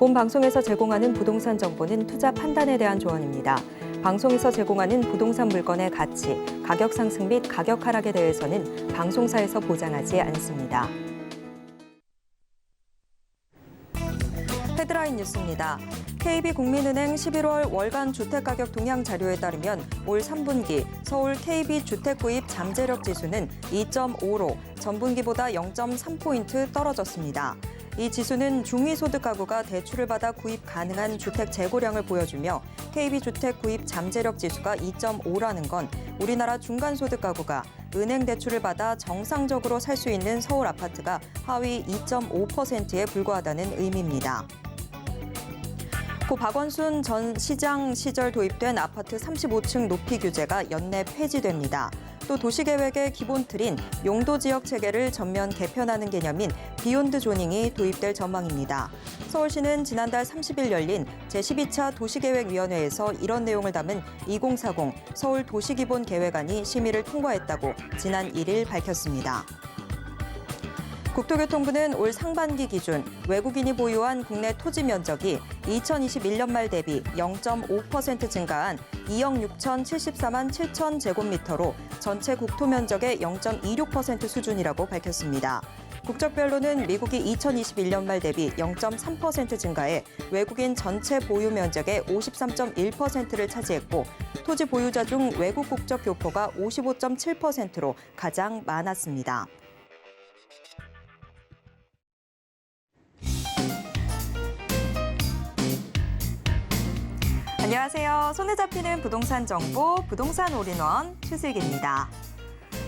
본 방송에서 제공하는 부동산 정보는 투자 판단에 대한 조언입니다. 방송에서 제공하는 부동산 물건의 가치, 가격 상승 및 가격 하락에 대해서는 방송사에서 보장하지 않습니다. 헤드라인 뉴스입니다. KB국민은행 11월 월간 주택가격 동향 자료에 따르면 올 3분기 서울 KB 주택구입 잠재력 지수는 2.5로 전분기보다 0.3포인트 떨어졌습니다. 이 지수는 중위소득 가구가 대출을 받아 구입 가능한 주택 재고량을 보여주며 KB주택 구입 잠재력 지수가 2.5라는 건 우리나라 중간소득 가구가 은행 대출을 받아 정상적으로 살 수 있는 서울 아파트가 하위 2.5%에 불과하다는 의미입니다. 고 박원순 전 시장 시절 도입된 아파트 35층 높이 규제가 연내 폐지됩니다. 또 도시계획의 기본 틀인 용도지역 체계를 전면 개편하는 개념인 비욘드 조닝이 도입될 전망입니다. 서울시는 지난달 30일 열린 제12차 도시계획위원회에서 이런 내용을 담은 2040 서울 도시기본계획안이 심의를 통과했다고 지난 1일 밝혔습니다. 국토교통부는 올 상반기 기준 외국인이 보유한 국내 토지 면적이 2021년 말 대비 0.5% 증가한 2억 6,074만 7천 제곱미터로 전체 국토 면적의 0.26% 수준이라고 밝혔습니다. 국적별로는 미국이 2021년 말 대비 0.3% 증가해 외국인 전체 보유 면적의 53.1%를 차지했고 토지 보유자 중 외국 국적 교포가 55.7%로 가장 많았습니다. 안녕하세요. 손에 잡히는 부동산 정보, 부동산 올인원 최슬기입니다.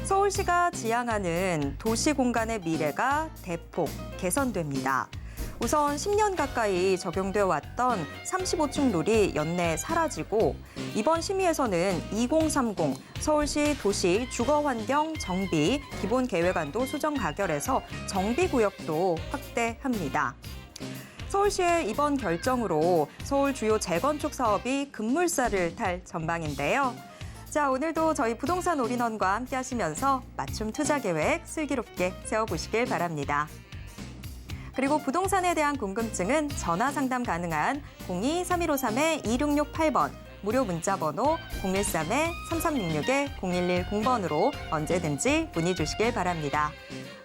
서울시가 지향하는 도시 공간의 미래가 대폭 개선됩니다. 우선 10년 가까이 적용되어 왔던 35층 룰이 연내 사라지고 이번 심의에서는 2030 서울시 도시 주거환경 정비 기본계획안도 수정 가결해서 정비구역도 확대합니다. 서울시의 이번 결정으로 서울 주요 재건축 사업이 급물살을 탈 전망인데요. 자, 오늘도 저희 부동산 올인원과 함께 하시면서 맞춤 투자 계획 슬기롭게 세워보시길 바랍니다. 그리고 부동산에 대한 궁금증은 전화 상담 가능한 02-3153-2668번, 무료 문자 번호 013-3366-0110번으로 언제든지 문의 주시길 바랍니다.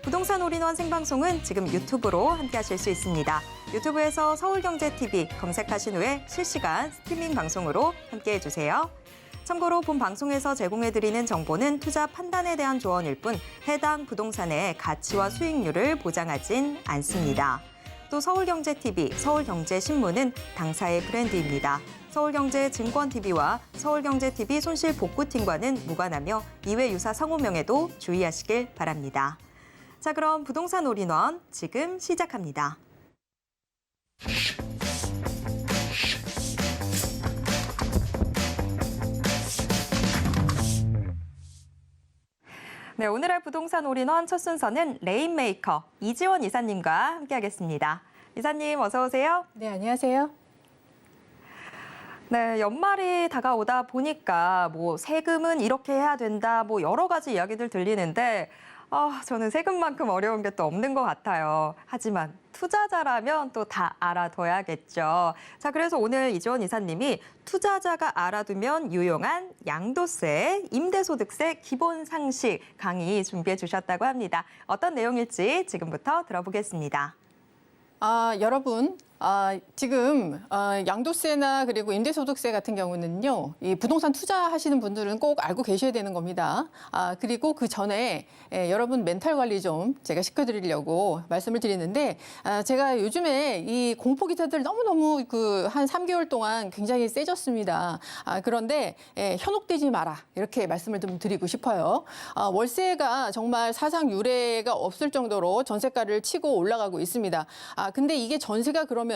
부동산 올인원 생방송은 지금 유튜브로 함께 하실 수 있습니다. 유튜브에서 서울경제TV 검색하신 후에 실시간 스트리밍 방송으로 함께 해주세요. 참고로 본 방송에서 제공해드리는 정보는 투자 판단에 대한 조언일 뿐 해당 부동산의 가치와 수익률을 보장하진 않습니다. 또 서울경제TV, 서울경제신문은 당사의 브랜드입니다. 서울경제증권TV와 서울경제TV 손실복구팀과는 무관하며 이외 유사 상호명에도 주의하시길 바랍니다. 자, 그럼 부동산 올인원 지금 시작합니다. 네, 오늘의 부동산 올인원 첫 순서는 레인메이커 이지원 이사님과 함께하겠습니다. 이사님 어서 오세요. 네, 안녕하세요. 네, 연말이 다가오다 보니까 뭐 세금은 이렇게 해야 된다, 뭐 여러 가지 이야기들 들리는데 저는 세금만큼 어려운 게 또 없는 것 같아요. 하지만 투자자라면 또 다 알아둬야겠죠. 자, 그래서 오늘 이지원 이사님이 투자자가 알아두면 유용한 양도세, 임대소득세 기본 상식 강의 준비해 주셨다고 합니다. 어떤 내용일지 지금부터 들어보겠습니다. 여러분, 지금 양도세나 그리고 임대소득세 같은 경우는요, 이 부동산 투자하시는 분들은 꼭 알고 계셔야 되는 겁니다. 그리고 그 전에 여러분 멘탈 관리 좀 제가 시켜드리려고 말씀을 드리는데, 제가 요즘에 이 공포 기사들 너무너무 한 3개월 동안 굉장히 세졌습니다. 그런데 현혹되지 마라 이렇게 말씀을 좀 드리고 싶어요. 월세가 정말 사상 유례가 없을 정도로 전세가를 치고 올라가고 있습니다. 근데 이게 전세가 그러면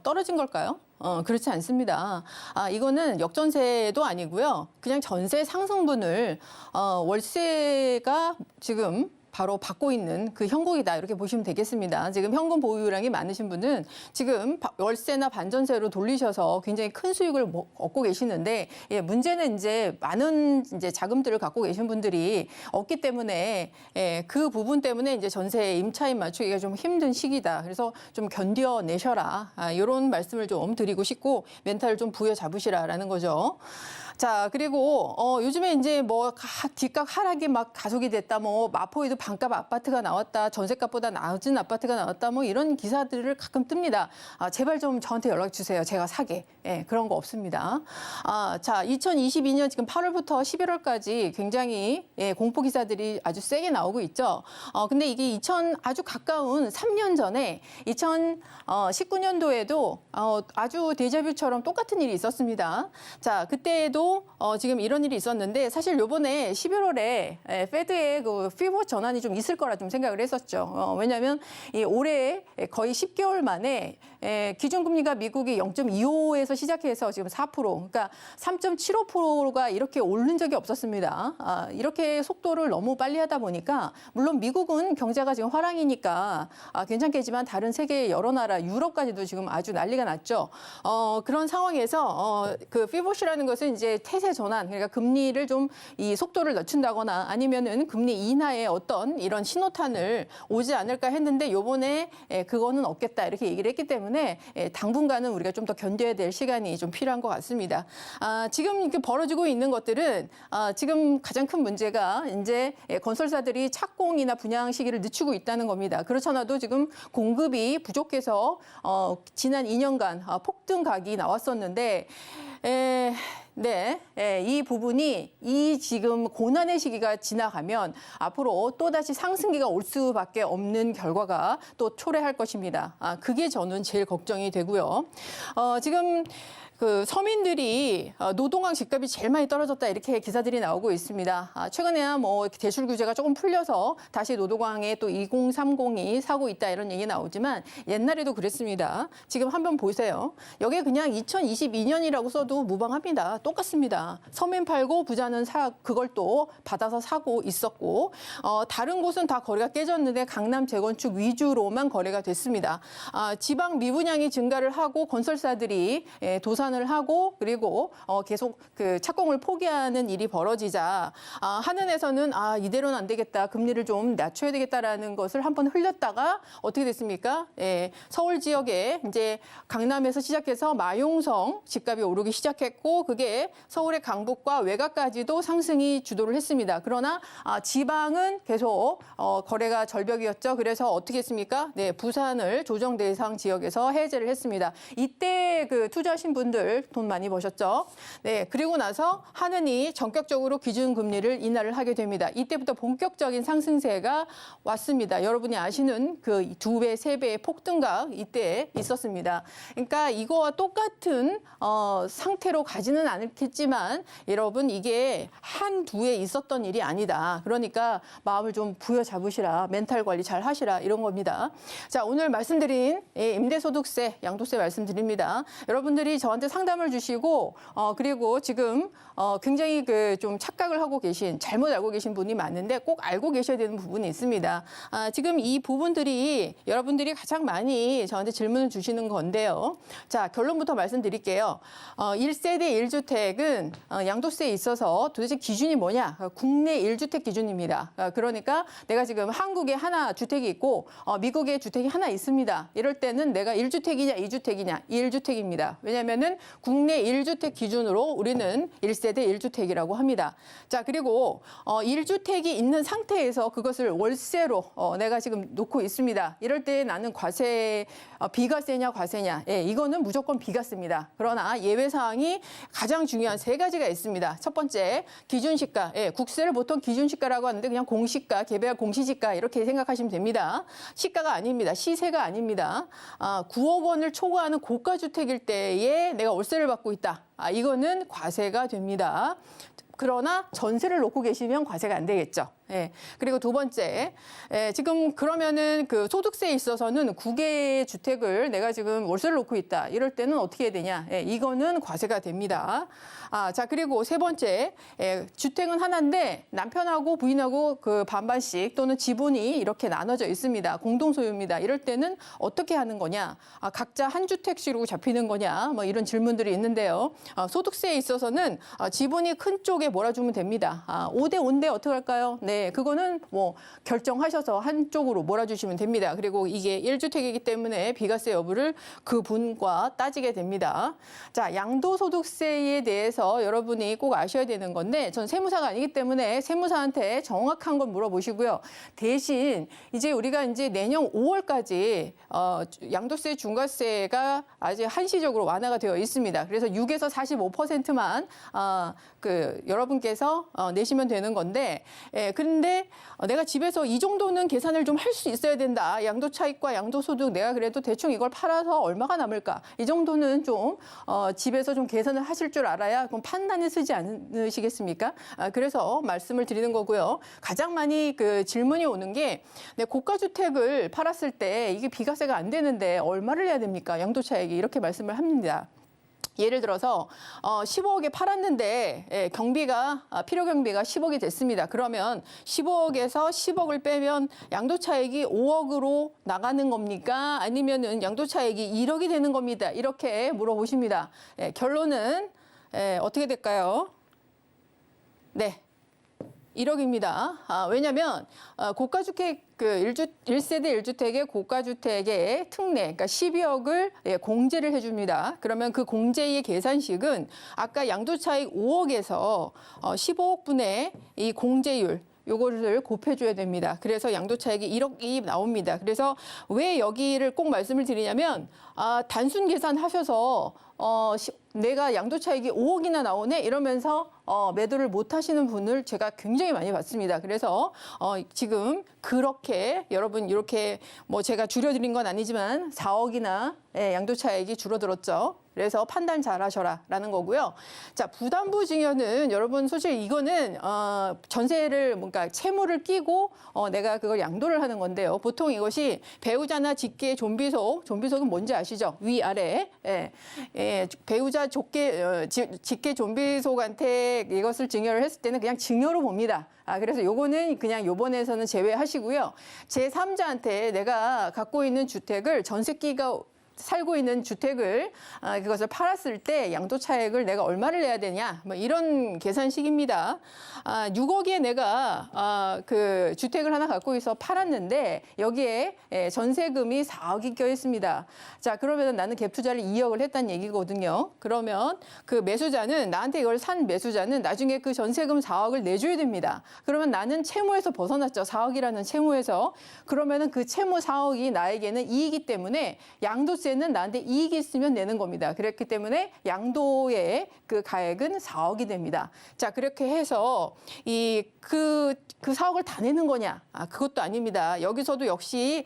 떨어진 걸까요? 그렇지 않습니다. 이거는 역전세도 아니고요. 그냥 전세 상승분을 월세가 지금 바로 받고 있는 그 형국이다 이렇게 보시면 되겠습니다. 지금 현금 보유량이 많으신 분은 지금 월세나 반전세로 돌리셔서 굉장히 큰 수익을 얻고 계시는데 예, 문제는 이제 많은 이제 자금들을 갖고 계신 분들이 없기 때문에 예, 그 부분 때문에 이제 전세 임차인 맞추기가 좀 힘든 시기다. 그래서 좀 견뎌내셔라. 이런 말씀을 좀 드리고 싶고 멘탈을 좀 부여잡으시라라는 거죠. 자, 그리고 요즘에 이제 뭐 뒷값 하락이 막 가속이 됐다. 뭐 마포에도 반값 아파트가 나왔다. 전세값보다 낮은 아파트가 나왔다. 뭐 이런 기사들을 가끔 뜹니다. 제발 좀 저한테 연락 주세요. 제가 사게. 예, 그런 거 없습니다. 자, 2022년 지금 8월부터 11월까지 굉장히 예, 공포 기사들이 아주 세게 나오고 있죠. 근데 이게 아주 가까운 3년 전에 2019년도에도 아주 데자뷰처럼 똑같은 일이 있었습니다. 자, 그때에도 지금 이런 일이 있었는데 사실 요번에 11월에 페드의 그 피보 전환이 좀 있을 거라 좀 생각을 했었죠. 왜냐하면 이 올해 거의 10개월 만에 기준금리가 미국이 0.25에서 시작해서 지금 4%, 그러니까 3.75%가 이렇게 오른 적이 없었습니다. 이렇게 속도를 너무 빨리 하다 보니까 물론 미국은 경제가 지금 화랑이니까 괜찮겠지만 다른 세계 여러 나라, 유럽까지도 지금 아주 난리가 났죠. 그런 상황에서 그 피보시라는 것은 이제 태세 전환, 그러니까 금리를 좀 이 속도를 늦춘다거나 아니면은 금리 인하의 어떤 이런 신호탄을 오지 않을까 했는데 요번에 그거는 없겠다 이렇게 얘기를 했기 때문에 당분간은 우리가 좀 더 견뎌야 될 시간이 좀 필요한 것 같습니다. 지금 이렇게 벌어지고 있는 것들은 지금 가장 큰 문제가 이제 건설사들이 착공이나 분양 시기를 늦추고 있다는 겁니다. 그렇잖아도 지금 공급이 부족해서 지난 2년간 폭등각이 나왔었는데 네, 이 부분이 이 지금 고난의 시기가 지나가면 앞으로 또다시 상승기가 올 수밖에 없는 결과가 또 초래할 것입니다. 그게 저는 제일 걱정이 되고요. 지금 그 서민들이 노동왕 집값이 제일 많이 떨어졌다 이렇게 기사들이 나오고 있습니다. 최근에야 뭐 대출 규제가 조금 풀려서 다시 노동왕에 또 2030이 사고 있다 이런 얘기 나오지만 옛날에도 그랬습니다. 지금 한번 보세요. 여기에 그냥 2022년이라고 써도 무방합니다. 똑같습니다. 서민 팔고 부자는 그걸 또 받아서 사고 있었고 다른 곳은 다 거래가 깨졌는데 강남 재건축 위주로만 거래가 됐습니다. 지방 미분양이 증가를 하고 건설사들이 도산을 하고 그리고 계속 그 착공을 포기하는 일이 벌어지자 한은에서는 이대로는 안 되겠다. 금리를 좀 낮춰야 되겠다라는 것을 한번 흘렸다가 어떻게 됐습니까? 서울 지역에 이제 강남에서 시작해서 마용성 집값이 오르기 시작했고 그게 서울의 강북과 외곽까지도 상승이 주도를 했습니다. 그러나 지방은 계속 거래가 절벽이었죠. 그래서 어떻게 했습니까? 네, 부산을 조정 대상 지역에서 해제를 했습니다. 이때 그 투자하신 분들 돈 많이 버셨죠. 네, 그리고 나서 한은이 전격적으로 기준금리를 인하를 하게 됩니다. 이때부터 본격적인 상승세가 왔습니다. 여러분이 아시는 그 2배, 3배의 폭등각 이때 있었습니다. 그러니까 이거와 똑같은 상태로 가지는 않겠지만 여러분 이게 한두에 있었던 일이 아니다. 그러니까 마음을 좀 부여잡으시라. 멘탈 관리 잘 하시라. 이런 겁니다. 자, 오늘 말씀드린 임대소득세, 양도세 말씀드립니다. 여러분들이 저한테 상담을 주시고 그리고 지금 굉장히 그 좀 착각을 하고 계신 잘못 알고 계신 분이 많은데 꼭 알고 계셔야 되는 부분이 있습니다. 지금 이 부분들이 여러분들이 가장 많이 저한테 질문을 주시는 건데요. 자, 결론부터 말씀드릴게요. 1세대 1주택은 양도세에 있어서 도대체 기준이 뭐냐? 국내 1주택 기준입니다. 그러니까 내가 지금 한국에 하나 주택이 있고 미국에 주택이 하나 있습니다. 이럴 때는 내가 1주택이냐 2주택이냐 1주택입니다. 왜냐하면은 국내 1주택 기준으로 우리는 1세대 1주택이라고 합니다. 자, 그리고 1주택이 있는 상태에서 그것을 월세로 내가 지금 놓고 있습니다. 이럴 때 나는 비과세냐 과세냐. 이거는 무조건 비과세입니다. 그러나 예외사항이 가장 중요한 3가지가 있습니다. 첫 번째, 기준시가. 국세를 보통 기준시가라고 하는데 그냥 공시가, 개별 공시지가 이렇게 생각하시면 됩니다. 시가가 아닙니다. 시세가 아닙니다. 9억 원을 초과하는 고가주택일 때에 내가 월세를 받고 있다. 이거는 과세가 됩니다. 그러나 전세를 놓고 계시면 과세가 안 되겠죠. 예. 그리고 두 번째, 지금 그러면은 그 소득세에 있어서는 9개의 주택을 내가 지금 월세를 놓고 있다. 이럴 때는 어떻게 해야 되냐? 이거는 과세가 됩니다. 자, 그리고 세 번째, 주택은 하나인데 남편하고 부인하고 그 반반씩 또는 지분이 이렇게 나눠져 있습니다. 공동 소유입니다. 이럴 때는 어떻게 하는 거냐? 각자 한 주택씩으로 잡히는 거냐? 뭐 이런 질문들이 있는데요. 소득세에 있어서는 지분이 큰 쪽에 몰아주면 됩니다. 5대 5인데 어떻게 할까요? 네, 그거는 뭐 결정하셔서 한쪽으로 몰아주시면 됩니다. 그리고 이게 1주택이기 때문에 비과세 여부를 그 분과 따지게 됩니다. 자, 양도소득세에 대해서 여러분이 꼭 아셔야 되는 건데 전 세무사가 아니기 때문에 세무사한테 정확한 걸 물어보시고요. 대신 이제 우리가 이제 내년 5월까지 양도세 중과세가 아직 한시적으로 완화가 되어 있습니다. 그래서 6에서 45%만 여러분께서 내시면 되는 건데, 그런데 내가 집에서 이 정도는 계산을 좀 할 수 있어야 된다. 양도차익과 양도소득 내가 그래도 대충 이걸 팔아서 얼마가 남을까? 이 정도는 좀 집에서 좀 계산을 하실 줄 알아야 그럼 판단이 서지 않으시겠습니까? 그래서 말씀을 드리는 거고요. 가장 많이 그 질문이 오는 게 고가 주택을 팔았을 때 이게 비과세가 안 되는데 얼마를 내야 됩니까? 양도차익이 이렇게 말씀을 합니다. 예를 들어서 15억에 팔았는데 필요 경비가 10억이 됐습니다. 그러면 15억에서 10억을 빼면 양도차익이 5억으로 나가는 겁니까? 아니면은 양도차익이 1억이 되는 겁니다. 이렇게 물어보십니다. 결론은 어떻게 될까요? 네. 1억입니다. 왜냐하면 고가주택 1세대 1주택의 고가주택의 특례, 그러니까 12억을 공제를 해줍니다. 그러면 그 공제의 계산식은 아까 양도차익 5억에서 15억분의 이 공제율 요거를 곱해줘야 됩니다. 그래서 양도차익이 1억이 나옵니다. 그래서 왜 여기를 꼭 말씀을 드리냐면 단순 계산하셔서 내가 양도차익이 5억이나 나오네 이러면서 매도를 못 하시는 분을 제가 굉장히 많이 봤습니다. 그래서 지금 그렇게 여러분 이렇게 뭐 제가 줄여드린 건 아니지만 4억이나 양도차익이 줄어들었죠. 그래서 판단 잘 하셔라라는 거고요. 자, 부담부 증여는 여러분 솔직히 이거는 전세를 뭔가 채무를 끼고 내가 그걸 양도를 하는 건데요. 보통 이것이 배우자나 직계 좀비속은 뭔지 아시죠? 위아래. 배우자 직계 좀비속한테 이것을 증여를 했을 때는 그냥 증여로 봅니다. 그래서 요거는 그냥 요번에서는 제외하시고요. 제3자한테 내가 갖고 있는 주택을 전세기가 살고 있는 주택을 그것을 팔았을 때 양도차익을 내가 얼마를 내야 되냐 뭐 이런 계산식입니다. 6억에 내가 그 주택을 하나 갖고 있어 팔았는데 여기에 전세금이 4억이 껴 있습니다. 자, 그러면 나는 갭 투자를 2억을 했다는 얘기거든요. 그러면 그 매수자는 나한테 이걸 산 매수자는 나중에 그 전세금 4억을 내줘야 됩니다. 그러면 나는 채무에서 벗어났죠. 4억이라는 채무에서. 그러면은 그 채무 4억이 나에게는 이익이기 때문에 양도세는 나한테 이익이 있으면 내는 겁니다. 그렇기 때문에 양도의 그 가액은 4억이 됩니다. 자, 그렇게 해서 그 4억을 다 내는 거냐? 그것도 아닙니다. 여기서도 역시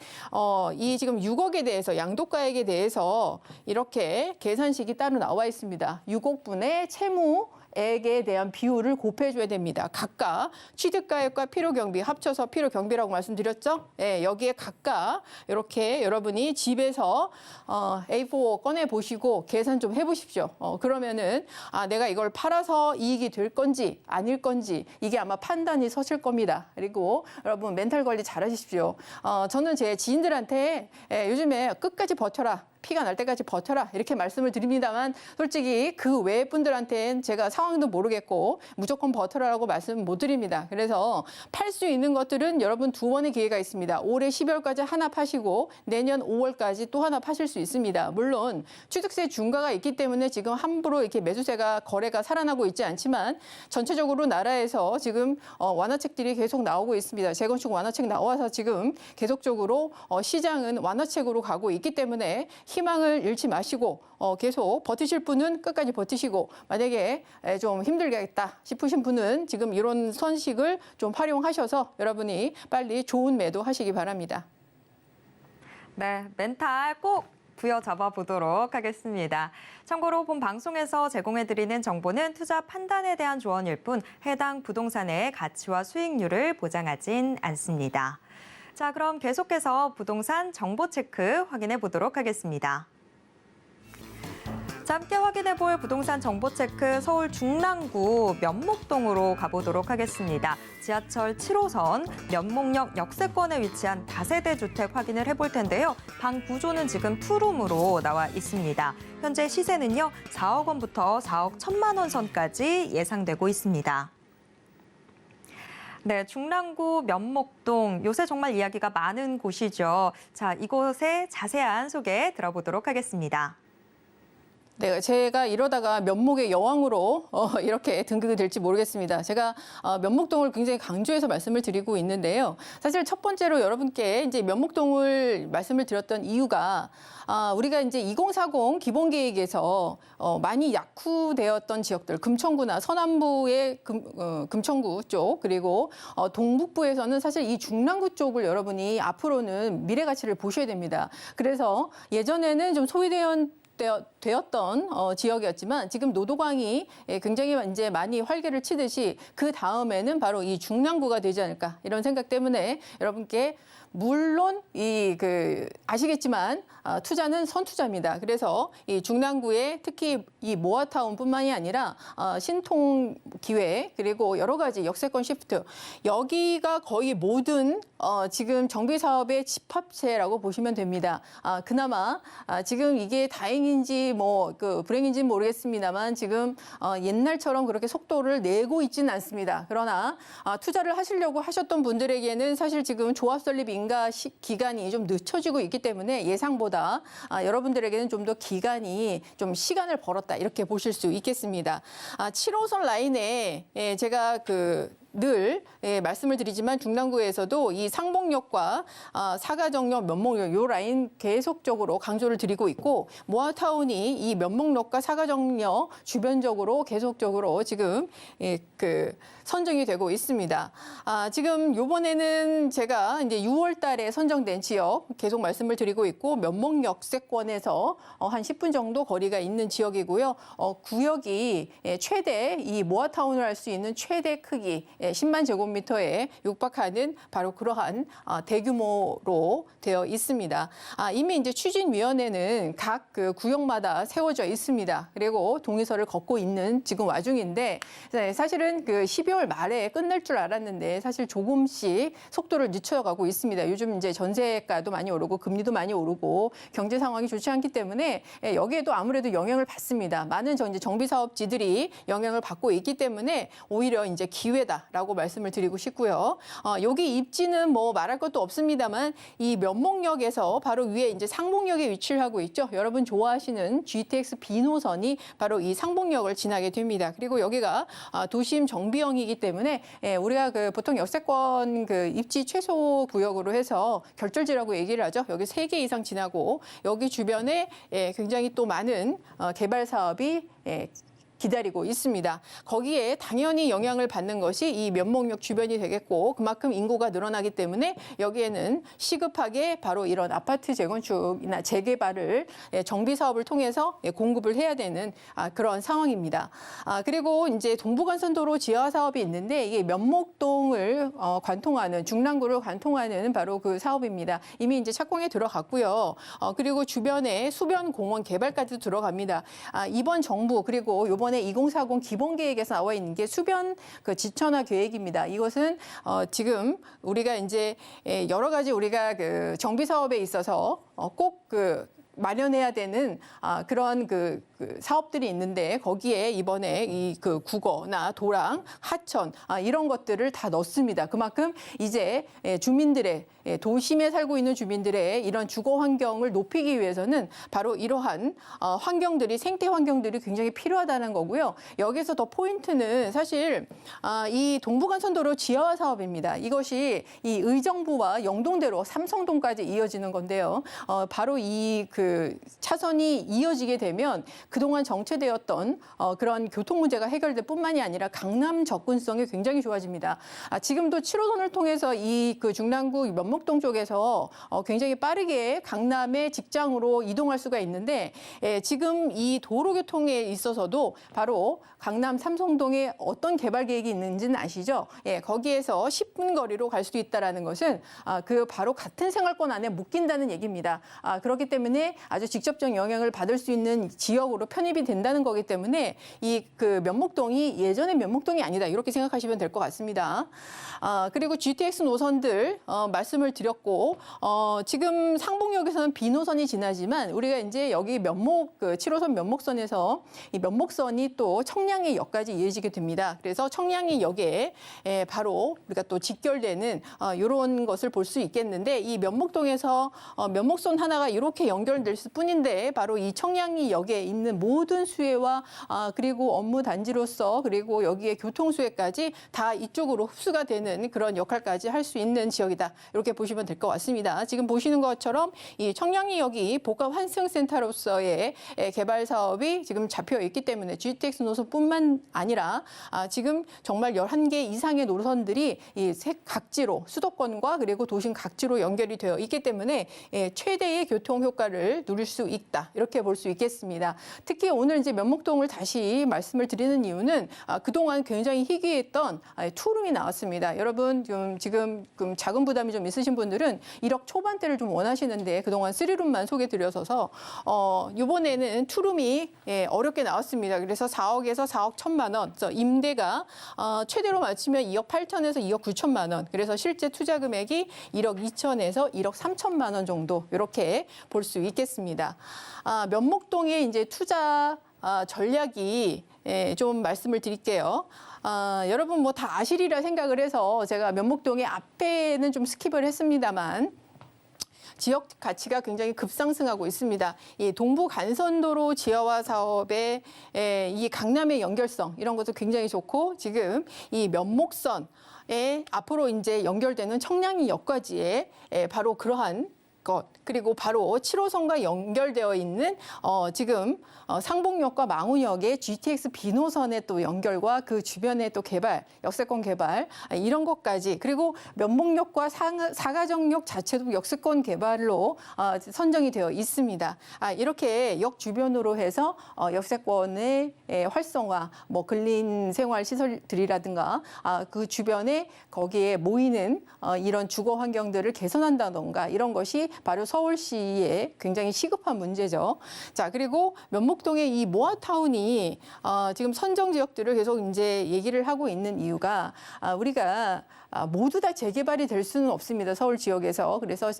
이 지금 6억에 대해서 양도가액에 대해서 이렇게 계산식이 따로 나와 있습니다. 6억분의 채무액에 대한 비율을 곱해줘야 됩니다. 각각 취득가액과 필요경비 합쳐서 필요경비라고 말씀드렸죠? 여기에 각각 이렇게 여러분이 집에서 A4 꺼내 보시고 계산 좀 해보십시오. 그러면은 내가 이걸 팔아서 이익이 될 건지 아닐 건지 이게 아마 판단이 서실 겁니다. 그리고 여러분 멘탈 관리 잘 하십시오. 저는 제 지인들한테 요즘에 끝까지 버텨라. 피가 날 때까지 버텨라 이렇게 말씀을 드립니다만 솔직히 그 외 분들한테는 제가 상황도 모르겠고 무조건 버텨라라고 말씀 못 드립니다. 그래서 팔 수 있는 것들은 여러분 두 번의 기회가 있습니다. 올해 12월까지 하나 파시고 내년 5월까지 또 하나 파실 수 있습니다. 물론 취득세 중과가 있기 때문에 지금 함부로 이렇게 매수세가 거래가 살아나고 있지 않지만 전체적으로 나라에서 지금 완화책들이 계속 나오고 있습니다. 재건축 완화책 나와서 지금 계속적으로 시장은 완화책으로 가고 있기 때문에 희망을 잃지 마시고 계속 버티실 분은 끝까지 버티시고 만약에 좀 힘들겠다 싶으신 분은 지금 이런 선식을 좀 활용하셔서 여러분이 빨리 좋은 매도 하시기 바랍니다. 네, 멘탈 꼭 부여잡아 보도록 하겠습니다. 참고로 본 방송에서 제공해드리는 정보는 투자 판단에 대한 조언일 뿐 해당 부동산의 가치와 수익률을 보장하진 않습니다. 자, 그럼 계속해서 부동산 정보 체크 확인해 보도록 하겠습니다. 자, 함께 확인해 볼 부동산 정보 체크 서울 중랑구 면목동으로 가보도록 하겠습니다. 지하철 7호선 면목역 역세권에 위치한 다세대 주택 확인을 해볼 텐데요. 방 구조는 지금 투룸으로 나와 있습니다. 현재 시세는요, 4억 원부터 4억 1천만 원 선까지 예상되고 있습니다. 네, 중랑구 면목동, 요새 정말 이야기가 많은 곳이죠. 자, 이곳의 자세한 소개 들어보도록 하겠습니다. 네, 제가 이러다가 면목의 여왕으로 이렇게 등극이 될지 모르겠습니다. 제가 면목동을 굉장히 강조해서 말씀을 드리고 있는데요. 사실 첫 번째로 여러분께 이제 면목동을 말씀을 드렸던 이유가 우리가 이제 2040 기본계획에서 많이 약후되었던 지역들, 금천구나 서남부의 금천구 쪽, 그리고 동북부에서는 사실 이 중랑구 쪽을 여러분이 앞으로는 미래 가치를 보셔야 됩니다. 그래서 예전에는 좀 되었던 지역이었지만 지금 노도광이 굉장히 이제 많이 활개를 치듯이 그 다음에는 바로 이 중랑구가 되지 않을까 이런 생각 때문에 여러분께 물론 아시겠지만 투자는 선투자입니다. 그래서 이 중랑구에 특히 이 모아타운뿐만이 아니라 신통기획 그리고 여러 가지 역세권 시프트 여기가 거의 모든 지금 정비 사업의 집합체라고 보시면 됩니다. 그나마 지금 이게 다행인지 불행인지는 모르겠습니다만 지금 옛날처럼 그렇게 속도를 내고 있지는 않습니다. 그러나 투자를 하시려고 하셨던 분들에게는 사실 지금 조합 설립 인가 기간이 좀 늦춰지고 있기 때문에 예상보다 여러분들에게는 좀 더 기간이 좀 시간을 벌었다 이렇게 보실 수 있겠습니다. 7호선 라인에 제가 늘 말씀을 드리지만 중랑구에서도 이 상봉역과 사가정역, 면목역 이 라인 계속적으로 강조를 드리고 있고 모아타운이 이 면목역과 사가정역 주변적으로 계속적으로 지금 선정이 되고 있습니다. 지금 이번에는 제가 이제 6월 달에 선정된 지역 계속 말씀을 드리고 있고 면목역세권에서 한 10분 정도 거리가 있는 지역이고요. 구역이 최대 이 모아타운을 할 수 있는 최대 크기 10만 제곱미터에 육박하는 바로 그러한 대규모로 되어 있습니다. 이미 이제 추진위원회는 각 구역마다 세워져 있습니다. 그리고 동의서를 걷고 있는 지금 와중인데 사실은 12월 말에 끝날 줄 알았는데 사실 조금씩 속도를 늦춰가고 있습니다. 요즘 이제 전세가도 많이 오르고 금리도 많이 오르고 경제 상황이 좋지 않기 때문에 여기에도 아무래도 영향을 받습니다. 많은 이제 정비 사업지들이 영향을 받고 있기 때문에 오히려 이제 기회다라고 말씀을 드리고 싶고요. 여기 입지는 말할 것도 없습니다만 이 면목역에서 바로 위에 이제 상봉역에 위치를 하고 있죠. 여러분 좋아하시는 GTX B 노선이 바로 이 상봉역을 지나게 됩니다. 그리고 여기가 도심 정비형이기 때문에 우리가 보통 역세권 입지 최소 구역으로 해서 결절지라고 얘기를 하죠. 여기 3개 이상 지나고 여기 주변에 굉장히 또 많은 개발 사업이 기다리고 있습니다. 거기에 당연히 영향을 받는 것이 이 면목역 주변이 되겠고 그만큼 인구가 늘어나기 때문에 여기에는 시급하게 바로 이런 아파트 재건축이나 재개발을 정비 사업을 통해서 공급을 해야 되는 그런 상황입니다. 그리고 이제 동부간선도로 지하 사업이 있는데 이게 면목동을 관통하는 중랑구를 관통하는 바로 그 사업입니다. 이미 이제 착공에 들어갔고요. 그리고 주변에 수변 공원 개발까지도 들어갑니다. 이번 정부 그리고 이번에 2040 기본계획에서 나와 있는 게 수변 지천화 계획입니다. 이것은 지금 우리가 이제 여러 가지 우리가 정비 사업에 있어서 꼭 마련해야 되는 그런 사업들이 있는데 거기에 이번에 이 국어나 도랑, 하천 이런 것들을 다 넣습니다. 그만큼 이제 주민들의 도심에 살고 있는 주민들의 이런 주거 환경을 높이기 위해서는 바로 이러한 환경들이 생태 환경들이 굉장히 필요하다는 거고요. 여기서 더 포인트는 사실 이 동부간선도로 지하화 사업입니다. 이것이 이 의정부와 영동대로 삼성동까지 이어지는 건데요. 바로 이 차선이 이어지게 되면 그동안 정체되었던 그런 교통 문제가 해결될 뿐만이 아니라 강남 접근성이 굉장히 좋아집니다. 지금도 7호선을 통해서 이 그 중랑구 면목동 쪽에서 굉장히 빠르게 강남의 직장으로 이동할 수가 있는데 지금 이 도로 교통에 있어서도 바로 강남 삼성동에 어떤 개발 계획이 있는지는 아시죠? 거기에서 10분 거리로 갈 수 있다라는 것은 그 바로 같은 생활권 안에 묶인다는 얘기입니다. 그렇기 때문에 아주 직접적 영향을 받을 수 있는 지역으로 편입이 된다는 거기 때문에 이 그 면목동이 예전의 면목동이 아니다 이렇게 생각하시면 될 것 같습니다. 그리고 GTX 노선들 말씀을 드렸고 지금 상봉역에서는 B 노선이 지나지만 우리가 이제 여기 면목 그 7호선 면목선에서 이 면목선이 또 청량리 역까지 이어지게 됩니다. 그래서 청량리 역에 바로 우리가 또 직결되는 이런 것을 볼 수 있겠는데 이 면목동에서 면목선 하나가 이렇게 연결될 뿐인데 바로 이 청량리 역에 있는 모든 수혜와 그리고 업무 단지로서 그리고 여기에 교통 수혜까지 다 이쪽으로 흡수가 되는 그런 역할까지 할 수 있는 지역이다. 이렇게 보시면 될 것 같습니다. 지금 보시는 것처럼 이 청량리역이 복합 환승센터로서의 개발 사업이 지금 잡혀 있기 때문에 GTX 노선뿐만 아니라 지금 정말 11개 이상의 노선들이 이 각지로 수도권과 그리고 도심 각지로 연결이 되어 있기 때문에 최대의 교통 효과를 누릴 수 있다. 이렇게 볼 수 있겠습니다. 특히 오늘 이제 면목동을 다시 말씀을 드리는 이유는 그동안 굉장히 희귀했던 투룸이 나왔습니다. 여러분 지금 자금 부담이 좀 있으신 분들은 1억 초반대를 좀 원하시는데 그동안 3룸만 소개드려서 이번에는 투룸이 어렵게 나왔습니다. 그래서 4억에서 4억 1천만 원, 임대가 최대로 맞추면 2억 8천에서 2억 9천만 원. 그래서 실제 투자 금액이 1억 2천에서 1억 3천만 원 정도 이렇게 볼 수 있겠습니다. 면목동의 이제 투자 전략이 좀 말씀을 드릴게요. 여러분 뭐 다 아시리라 생각을 해서 제가 면목동의 앞에는 좀 스킵을 했습니다만 지역 가치가 굉장히 급상승하고 있습니다. 이 동부 간선도로 지하화 사업의 이 강남의 연결성 이런 것도 굉장히 좋고 지금 이 면목선에 앞으로 이제 연결되는 청량리역까지의 바로 그러한 것 그리고 바로 7호선과 연결되어 있는 지금 상봉역과 망우역의 GTX B노선의 또 연결과 그 주변의 또 개발, 역세권 개발 이런 것까지 그리고 면목역과 사가정역 자체도 역세권 개발로 선정이 되어 있습니다. 이렇게 역 주변으로 해서 역세권의 활성화, 뭐 근린 생활 시설들이라든가 그 주변에 거기에 모이는 이런 주거 환경들을 개선한다던가 이런 것이 바로 서울시의 굉장히 시급한 문제죠. 자, 그리고 면목동의 이 모아타운이 지금 선정 지역들을 계속 이제 얘기를 하고 있는 이유가 우리가 모두 다 재개발이 될 수는 없습니다. 서울 지역에서. 그래서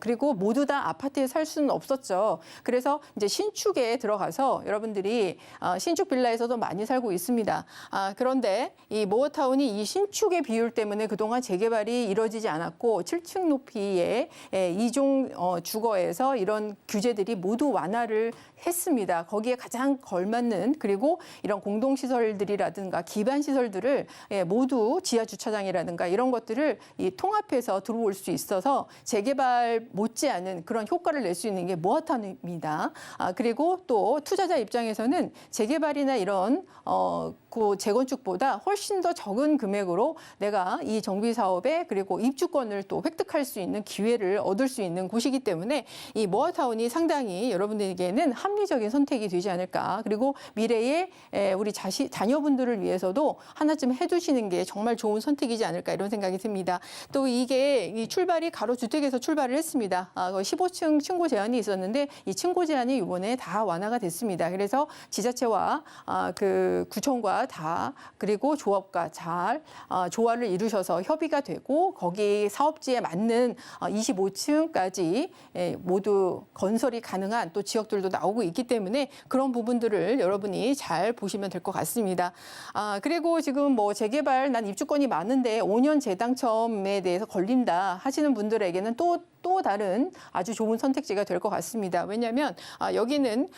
그리고 모두 다 아파트에 살 수는 없었죠. 그래서 이제 신축에 들어가서 여러분들이 신축 빌라에서도 많이 살고 있습니다. 그런데 이 모어타운이 이 신축의 비율 때문에 그동안 재개발이 이루어지지 않았고 7층 높이의 이종 주거에서 이런 규제들이 모두 완화를 했습니다. 거기에 가장 걸맞는 그리고 이런 공동시설들이라든가 기반시설들을 모두 지하주차장이라든가 이런 것들을 통합해서 들어올 수 있어서 재개발 못지않은 그런 효과를 낼 수 있는 게 모아타운입니다. 그리고 또 투자자 입장에서는 재개발이나 이런 그 재건축보다 훨씬 더 적은 금액으로 내가 이 정비 사업에 그리고 입주권을 또 획득할 수 있는 기회를 얻을 수 있는 곳이기 때문에 이 모아타운이 상당히 여러분들에게는 합리적인 선택이 되지 않을까. 그리고 미래에 우리 자녀분들을 위해서도 하나쯤 해두시는 게 정말 좋은 선택이지 않을까 이런 생각이 듭니다. 또 이게 이 출발이 가로주택에서 출발을 했습니다. 15층 층고 제한이 있었는데 이 층고 제한이 이번에 다 완화가 됐습니다. 그래서 지자체와 그 구청과 다 그리고 조합과 잘 조화를 이루셔서 협의가 되고 거기 사업지에 맞는 25층까지 모두 건설이 가능한 또 지역들도 나오고 있기 때문에 그런 부분들을 여러분이 잘 보시면 될 것 같습니다. 그리고 지금 뭐 재개발 난 입주권이 많은데 5년 재당첨에 대해서 걸린다 하시는 분들에게는 또 다른 아주 좋은 선택지가 될 것 같습니다. 왜냐하면 여기는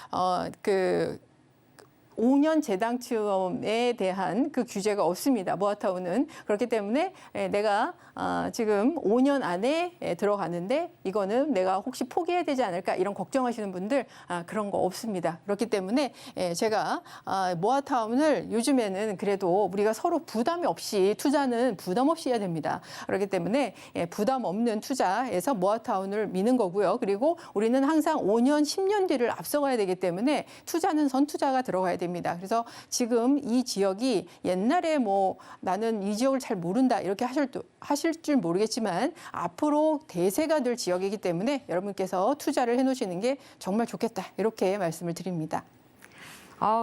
5년 재당첨에 대한 그 규제가 없습니다. 모아타운은. 그렇기 때문에 내가 지금 5년 안에 들어가는데 이거는 내가 혹시 포기해야 되지 않을까 이런 걱정하시는 분들 그런 거 없습니다. 그렇기 때문에 제가 모아타운을 요즘에는 그래도 우리가 서로 부담이 없이 투자는 부담 없이 해야 됩니다. 그렇기 때문에 부담 없는 투자에서 모아타운을 미는 거고요. 그리고 우리는 항상 5년, 10년 뒤를 앞서가야 되기 때문에 투자는 선투자가 들어가야 됩니다. 그래서 지금 이 지역이 옛날에 뭐 나는 이 지역을 잘 모른다 이렇게 하실 줄 모르겠지만 앞으로 대세가 될 지역이기 때문에 여러분께서 투자를 해놓으시는 게 정말 좋겠다 이렇게 말씀을 드립니다.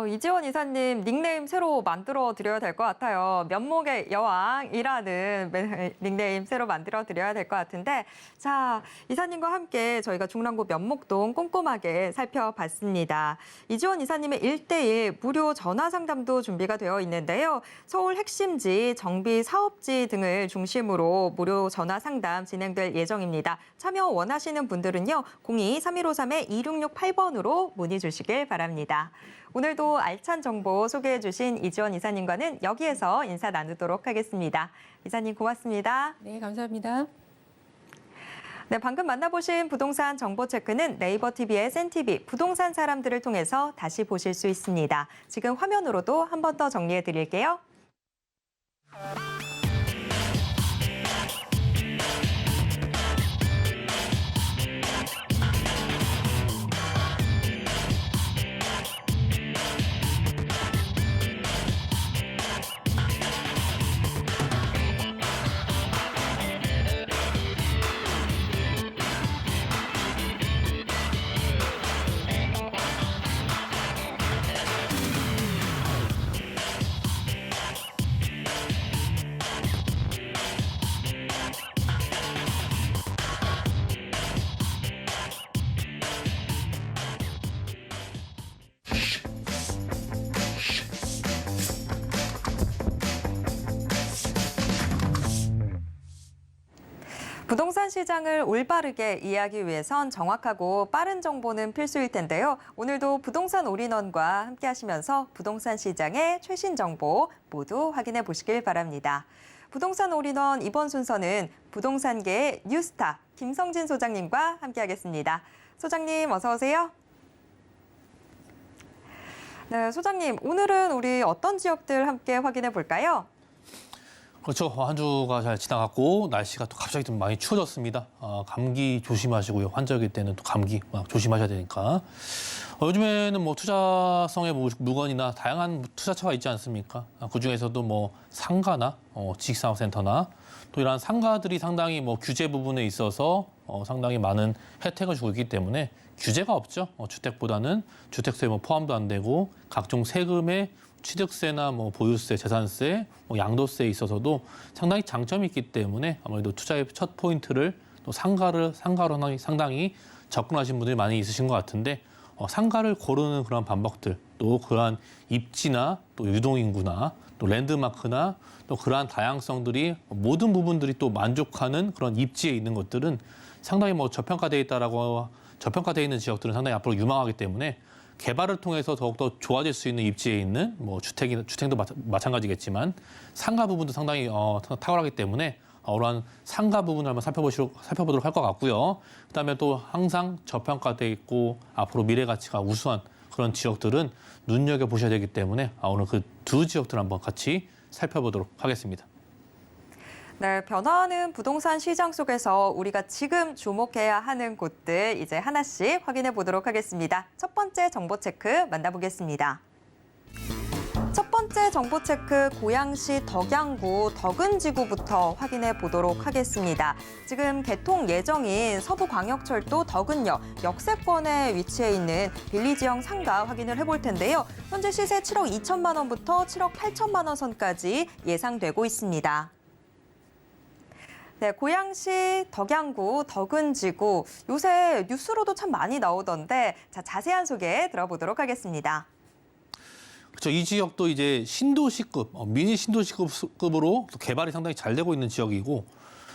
이지원 이사님 닉네임 새로 만들어 드려야 될 것 같아요. 면목의 여왕이라는 닉네임 새로 만들어 드려야 될 것 같은데, 자, 이사님과 함께 저희가 중랑구 면목동 꼼꼼하게 살펴봤습니다. 이지원 이사님의 1:1 무료 전화 상담도 준비가 되어 있는데요. 서울 핵심지, 정비 사업지 등을 중심으로 무료 전화 상담 진행될 예정입니다. 참여 원하시는 분들은요, 02-3153-2668번으로 문의 주시길 바랍니다. 오늘도 알찬 정보 소개해 주신 이지원 이사님과는 여기에서 인사 나누도록 하겠습니다. 이사님 고맙습니다. 네, 감사합니다. 네, 방금 만나보신 부동산 정보 체크는 네이버 TV의 SNTV 부동산 사람들을 통해서 다시 보실 수 있습니다. 지금 화면으로도 한 번 더 정리해 드릴게요. 부동산 시장을 올바르게 이해하기 위해선 정확하고 빠른 정보는 필수일 텐데요. 오늘도 부동산 올인원과 함께 하시면서 부동산 시장의 최신 정보 모두 확인해 보시길 바랍니다. 부동산 올인원 이번 순서는 부동산계의 뉴스타 김성진 소장님과 함께 하겠습니다. 소장님 어서 오세요. 네, 소장님 오늘은 우리 어떤 지역들 함께 확인해 볼까요? 그렇죠. 한 주가 잘 지나갔고 날씨가 또 갑자기 좀 많이 추워졌습니다. 감기 조심하시고요. 환절기 때는 또 감기 조심하셔야 되니까. 요즘에는 뭐 투자성의 물건이나 다양한 투자처가 있지 않습니까? 그중에서도 뭐 상가나 지식산업센터나 또 이런 상가들이 상당히 뭐 규제 부분에 있어서 상당히 많은 혜택을 주고 있기 때문에 규제가 없죠. 주택보다는 주택세 뭐 포함도 안 되고 각종 세금의 취득세나 뭐 보유세, 재산세, 양도세에 있어서도 상당히 장점이 있기 때문에 아무래도 투자의 첫 포인트를 또 상가로 상당히 접근하신 분들이 많이 있으신 것 같은데 상가를 고르는 그런 방법들 또 그러한 입지나 또 유동인구나 또 랜드마크나 또 그러한 다양성들이 모든 부분들이 또 만족하는 그런 입지에 있는 것들은 상당히 뭐 저평가되어 있는 지역들은 상당히 앞으로 유망하기 때문에 개발을 통해서 더욱더 좋아질 수 있는 입지에 있는 뭐 주택도 마찬가지겠지만 상가 부분도 상당히 탁월하기 때문에 그러한 상가 부분을 한번 살펴보도록 할 것 같고요. 그다음에 또 항상 저평가돼 있고 앞으로 미래 가치가 우수한 그런 지역들은 눈여겨보셔야 되기 때문에 오늘 그 두 지역들 한번 같이 살펴보도록 하겠습니다. 네, 변화하는 부동산 시장 속에서 우리가 지금 주목해야 하는 곳들 이제 하나씩 확인해 보도록 하겠습니다. 첫 번째 정보 체크 만나보겠습니다. 첫 번째 정보 체크 고양시 덕양구 덕은지구부터 확인해 보도록 하겠습니다. 지금 개통 예정인 서부광역철도 덕은역 역세권에 위치해 있는 빌리지형 상가 확인을 해볼 텐데요. 현재 시세 7억 2천만 원부터 7억 8천만 원 선까지 예상되고 있습니다. 네, 고양시 덕양구 덕은지구 요새 뉴스로도 참 많이 나오던데 자, 자세한 소개 들어보도록 하겠습니다. 그렇죠. 이 지역도 이제 신도시급, 미니 신도시급으로 개발이 상당히 잘 되고 있는 지역이고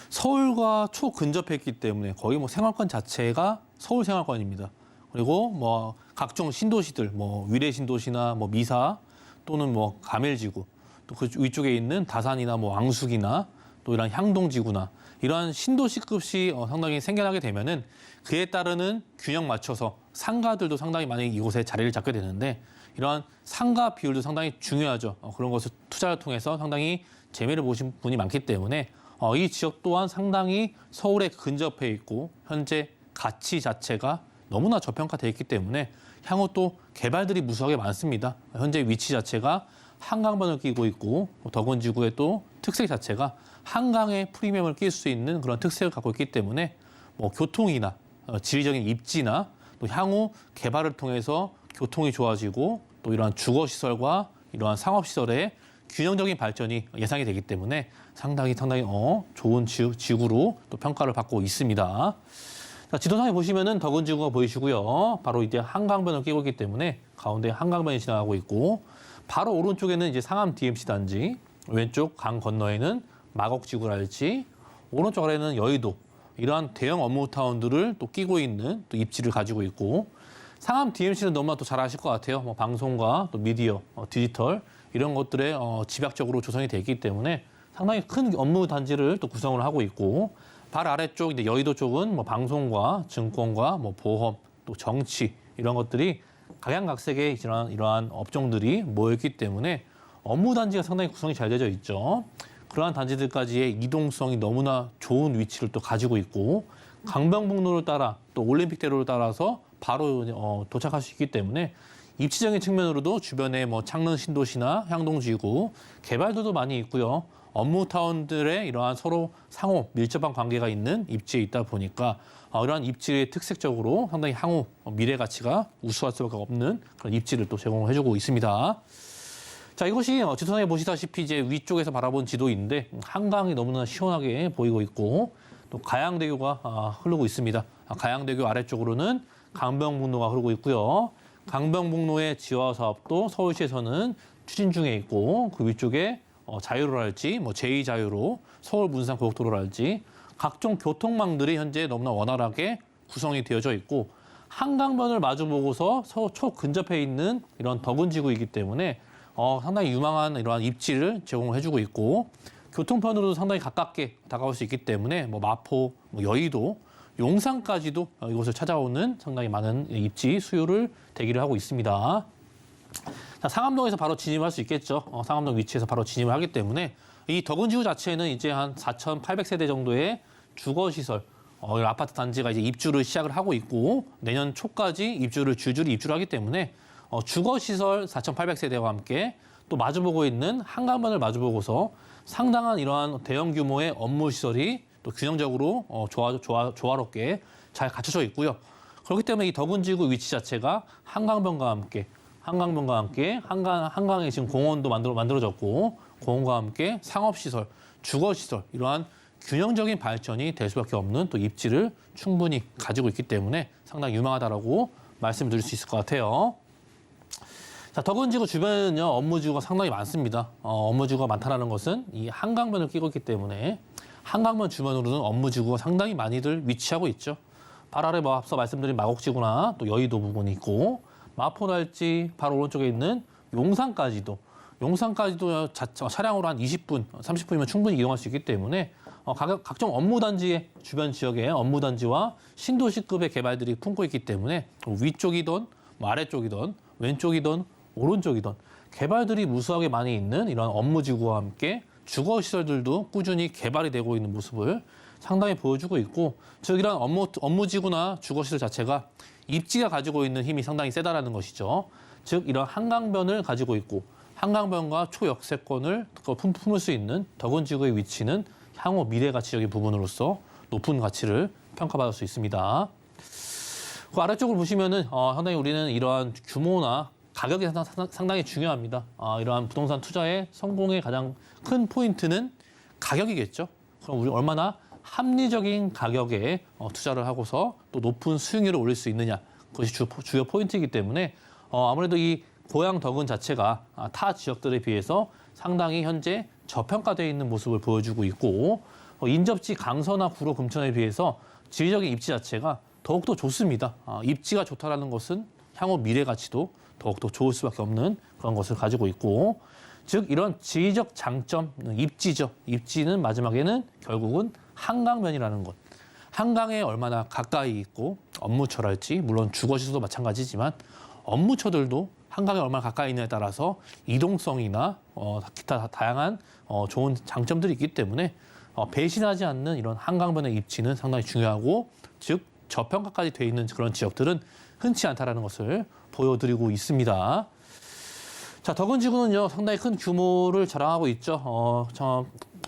서울과 초근접했기 때문에 거의 뭐 생활권 자체가 서울 생활권입니다. 그리고 뭐 각종 신도시들, 뭐 위례 신도시나 뭐 미사 또는 뭐 가멜지구, 또 그 위쪽에 있는 다산이나 뭐 왕숙이나 또 이런 향동지구나 이러한 신도시급이 상당히 생겨나게 되면은 그에 따르는 균형 맞춰서 상가들도 상당히 많이 이곳에 자리를 잡게 되는데 이러한 상가 비율도 상당히 중요하죠. 그런 것을 투자를 통해서 상당히 재미를 보신 분이 많기 때문에 이 지역 또한 상당히 서울에 근접해 있고 현재 가치 자체가 너무나 저평가돼 있기 때문에 향후 또 개발들이 무수하게 많습니다. 현재 위치 자체가 한강변을 끼고 있고 덕원지구의 또 특색 자체가 한강에 프리미엄을 낄 수 있는 그런 특색을 갖고 있기 때문에 뭐 교통이나 지리적인 입지나 또 향후 개발을 통해서 교통이 좋아지고 또 이러한 주거시설과 이러한 상업시설의 균형적인 발전이 예상이 되기 때문에 상당히 좋은 지구로 또 평가를 받고 있습니다. 자, 지도상에 보시면은 덕원지구가 보이시고요. 바로 이제 한강변을 끼고 있기 때문에 가운데 한강변이 지나가고 있고 바로 오른쪽에는 이제 상암 DMC 단지, 왼쪽 강 건너에는 마곡지구랄지, 오른쪽 아래는 여의도 이러한 대형 업무타운들을 또 끼고 있는 또 입지를 가지고 있고 상암 DMC는 너무나 또 잘 아실 것 같아요. 뭐 방송과 또 미디어, 디지털 이런 것들에 집약적으로 조성이 돼 있기 때문에 상당히 큰 업무 단지를 또 구성을 하고 있고 바로 아래쪽 이제 여의도 쪽은 뭐 방송과 증권과 뭐 보험 또 정치 이런 것들이 각양각색의 이러한 업종들이 모여있기 때문에 업무 단지가 상당히 구성이 잘 되어 있죠. 그러한 단지들까지의 이동성이 너무나 좋은 위치를 또 가지고 있고 강변북로를 따라 또 올림픽대로를 따라서 바로 도착할 수 있기 때문에 입지적인 측면으로도 주변에 뭐 창릉 신도시나 향동지구 개발도도 많이 있고요. 업무타운들의 이러한 서로 상호 밀접한 관계가 있는 입지에 있다 보니까 이러한 입지의 특색적으로 상당히 향후 미래 가치가 우수할 수밖에 없는 그런 입지를 또 제공을 해주고 있습니다. 자, 이것이 지도상에 보시다시피 이제 위쪽에서 바라본 지도인데 한강이 너무나 시원하게 보이고 있고 또 가양대교가 흐르고 있습니다. 가양대교 아래쪽으로는 강변북로가 흐르고 있고요. 강변북로의 지화 사업도 서울시에서는 추진 중에 있고 그 위쪽에 자유로랄지 뭐 제2자유로 서울 문산 고속도로랄지 각종 교통망들이 현재 너무나 원활하게 구성이 되어져 있고 한강변을 마주보고서 초근접해 있는 이런 덕원지구이기 때문에 상당히 유망한 이러한 입지를 제공을 해주고 있고 교통편으로도 상당히 가깝게 다가올 수 있기 때문에 뭐 마포, 뭐 여의도, 용산까지도 이곳을 찾아오는 상당히 많은 입지 수요를 대기를 하고 있습니다. 자, 상암동에서 바로 진입할 수 있겠죠. 상암동 위치에서 바로 진입을 하기 때문에 이 덕원지구 자체는 이제 한 4,800세대 정도의 주거시설, 아파트 단지가 이제 입주를 시작을 하고 있고 내년 초까지 줄줄이 입주를 하기 때문에 주거시설 4,800세대와 함께 또 마주보고 있는 한강변을 마주보고서 상당한 이러한 대형 규모의 업무시설이 또 균형적으로 조화롭게 잘 갖춰져 있고요. 그렇기 때문에 이 덕원지구 위치 자체가 한강변과 함께 한강에 지금 공원도 만들어졌고 공원과 함께 상업시설, 주거시설 이러한 균형적인 발전이 될 수밖에 없는 또 입지를 충분히 가지고 있기 때문에 상당히 유망하다라고 말씀드릴 수 있을 것 같아요. 자, 덕원지구 주변에는요 업무지구가 상당히 많습니다. 업무지구가 많다는 것은 이 한강변을 끼고 있기 때문에 한강변 주변으로는 업무지구가 상당히 많이들 위치하고 있죠. 바로 아래 앞서 말씀드린 마곡지구나 또 여의도 부분이 있고 마포랄지 바로 오른쪽에 있는 용산까지도 차량으로 한 20분, 30분이면 충분히 이동할 수 있기 때문에 각종 업무단지의 주변 지역의 업무단지와 신도시급의 개발들이 품고 있기 때문에 위쪽이든 아래쪽이든 왼쪽이든 오른쪽이든 개발들이 무수하게 많이 있는 이런 업무지구와 함께 주거시설들도 꾸준히 개발이 되고 있는 모습을 상당히 보여주고 있고 즉 이런 업무지구나 주거시설 자체가 입지가 가지고 있는 힘이 상당히 세다라는 것이죠. 즉 이런 한강변을 가지고 있고 한강변과 초역세권을 품을 수 있는 덕원지구의 위치는 향후 미래 가치적인 부분으로서 높은 가치를 평가받을 수 있습니다. 그 아래쪽을 보시면은 상당히 우리는 이러한 규모나 가격이 상당히 중요합니다. 이러한 부동산 투자의 성공의 가장 큰 포인트는 가격이겠죠. 그럼 우리 얼마나 합리적인 가격에 투자를 하고서 또 높은 수익률을 올릴 수 있느냐 그것이 주요 포인트이기 때문에 아무래도 이 고양 덕원 자체가 타 지역들에 비해서 상당히 현재 저평가되어 있는 모습을 보여주고 있고 인접지 강서나 구로 금천에 비해서 지리적인 입지 자체가 더욱더 좋습니다. 입지가 좋다라는 것은 향후 미래 가치도 더욱더 좋을 수밖에 없는 그런 것을 가지고 있고, 즉 이런 지리적 장점, 입지죠. 입지는 마지막에는 결국은 한강변이라는 것. 한강에 얼마나 가까이 있고 업무처랄지, 물론 주거시설도 마찬가지지만 업무처들도 한강에 얼마나 가까이 있느냐에 따라서 이동성이나 기타 다양한 좋은 장점들이 있기 때문에 배신하지 않는 이런 한강변의 입지는 상당히 중요하고, 즉 저평가까지 돼 있는 그런 지역들은 흔치 않다라는 것을 보여드리고 있습니다. 자, 덕은지구는요 상당히 큰 규모를 자랑하고 있죠.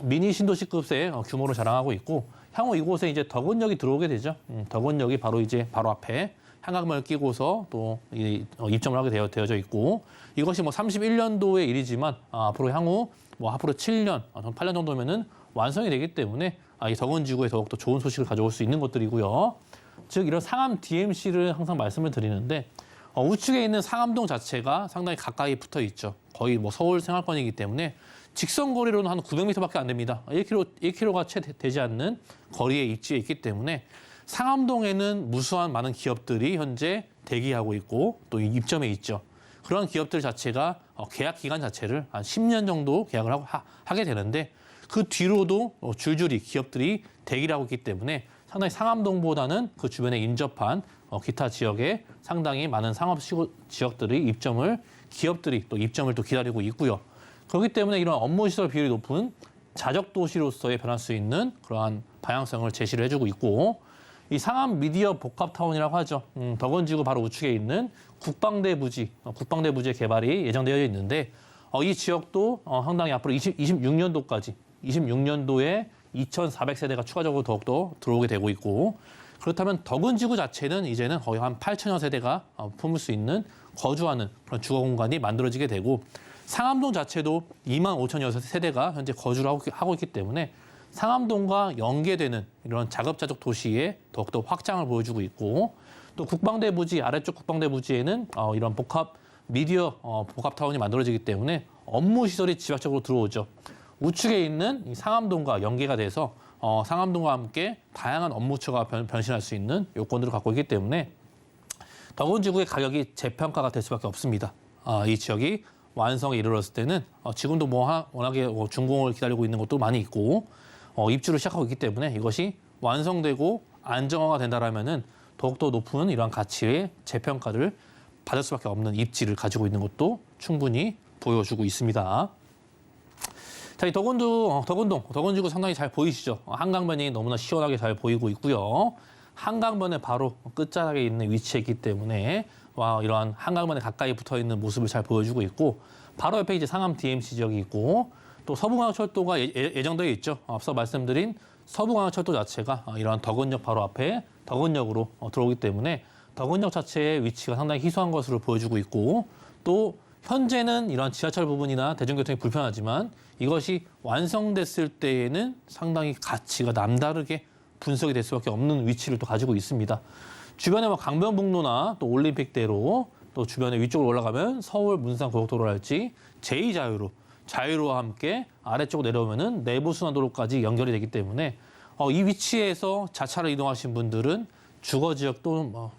미니 신도시급의 규모를 자랑하고 있고, 향후 이곳에 이제 덕은역이 들어오게 되죠. 덕은역이 바로 앞에 한강변을 끼고서 또 입점을 하게 되어져 있고, 이것이 뭐 31년도의 일이지만 앞으로 향후 뭐 앞으로 7년, 8년 정도면은 완성이 되기 때문에 이 덕은지구에 더욱더 좋은 소식을 가져올 수 있는 것들이고요. 즉 이런 상암 DMC를 항상 말씀을 드리는데, 우측에 있는 상암동 자체가 상당히 가까이 붙어 있죠. 거의 뭐 서울 생활권이기 때문에 직선 거리로는 한 900m밖에 안 됩니다. 1km가 채 되지 않는 거리에 입지에 있기 때문에 상암동에는 무수한 많은 기업들이 현재 대기하고 있고 또 입점에 있죠. 그런 기업들 자체가 계약 기간 자체를 한 10년 정도 계약을 하게 되는데, 그 뒤로도 줄줄이 기업들이 대기를 하고 있기 때문에 상당히 상암동보다는 그 주변에 인접한 기타 지역에 상당히 많은 상업 지역들이 기업들이 또 입점을 또 기다리고 있고요. 그렇기 때문에 이런 업무시설 비율이 높은 자적도시로서의 변할 수 있는 그러한 방향성을 제시를 해주고 있고, 이 상암 미디어 복합타운이라고 하죠. 덕은지구 바로 우측에 있는 국방대 부지의 개발이 예정되어 있는데, 이 지역도 상당히 앞으로 26년도에 2,400세대가 추가적으로 더욱더 들어오게 되고 있고, 그렇다면 덕은지구 자체는 이제는 거의 한 8천여 세대가 품을 수 있는 거주하는 그런 주거 공간이 만들어지게 되고, 상암동 자체도 2만 5천여 세대가 현재 거주를 하고 있기 때문에 상암동과 연계되는 이런 자급자족 도시에 더욱더 확장을 보여주고 있고, 또 국방대 부지, 아래쪽 국방대 부지에는 이런 미디어 복합타운이 만들어지기 때문에 업무 시설이 지역적으로 들어오죠. 우측에 있는 이 상암동과 연계가 돼서 상암동과 함께 다양한 업무처가 변신할 수 있는 요건들을 갖고 있기 때문에 덕은지구의 가격이 재평가가 될 수밖에 없습니다. 이 지역이 완성에 이르렀을 때는 지금도 워낙에 준공을 기다리고 있는 것도 많이 있고 입주를 시작하고 있기 때문에 이것이 완성되고 안정화가 된다라면은 더욱더 높은 이러한 가치의 재평가를 받을 수밖에 없는 입지를 가지고 있는 것도 충분히 보여주고 있습니다. 자, 이 덕은지구 상당히 잘 보이시죠? 한강변이 너무나 시원하게 잘 보이고 있고요. 한강변의 바로 끝자락에 있는 위치에 있기 때문에 이러한 한강변에 가까이 붙어 있는 모습을 잘 보여주고 있고, 바로 옆에 이제 상암 DMC 지역이 있고, 또 서부광역철도가 예정되어 있죠. 앞서 말씀드린 서부광역철도 자체가 이러한 덕은역 바로 앞에 덕은역으로 들어오기 때문에 덕은역 자체의 위치가 상당히 희소한 것으로 보여주고 있고, 또 현재는 이러한 지하철 부분이나 대중교통이 불편하지만 이것이 완성됐을 때에는 상당히 가치가 남다르게 분석이 될 수밖에 없는 위치를 또 가지고 있습니다. 주변에 강변북로나 또 올림픽대로, 또 주변에 위쪽으로 올라가면 서울 문산 고속도로랄지 자유로와 함께 아래쪽으로 내려오면은 내부순환도로까지 연결이 되기 때문에 이 위치에서 자차로 이동하신 분들은 주거지역도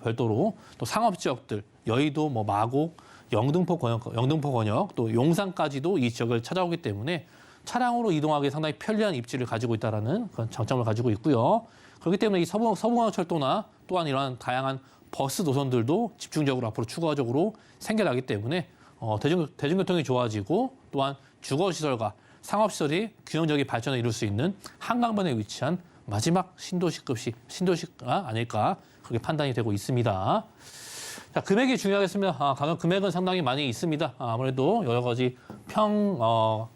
별도로 또 상업지역들, 여의도, 마곡, 영등포 권역, 또 용산까지도 이 지역을 찾아오기 때문에 차량으로 이동하기 상당히 편리한 입지를 가지고 있다는 그런 장점을 가지고 있고요. 그렇기 때문에 이 서부광역철도나 또한 이러한 다양한 버스 노선들도 집중적으로 앞으로 추가적으로 생겨나기 때문에 대중교통이 좋아지고 또한 주거시설과 상업시설이 균형적인 발전을 이룰 수 있는 한강변에 위치한 마지막 신도시가 아닐까 그렇게 판단이 되고 있습니다. 자, 금액이 중요하겠습니다. 금액은 상당히 많이 있습니다. 아무래도 여러 가지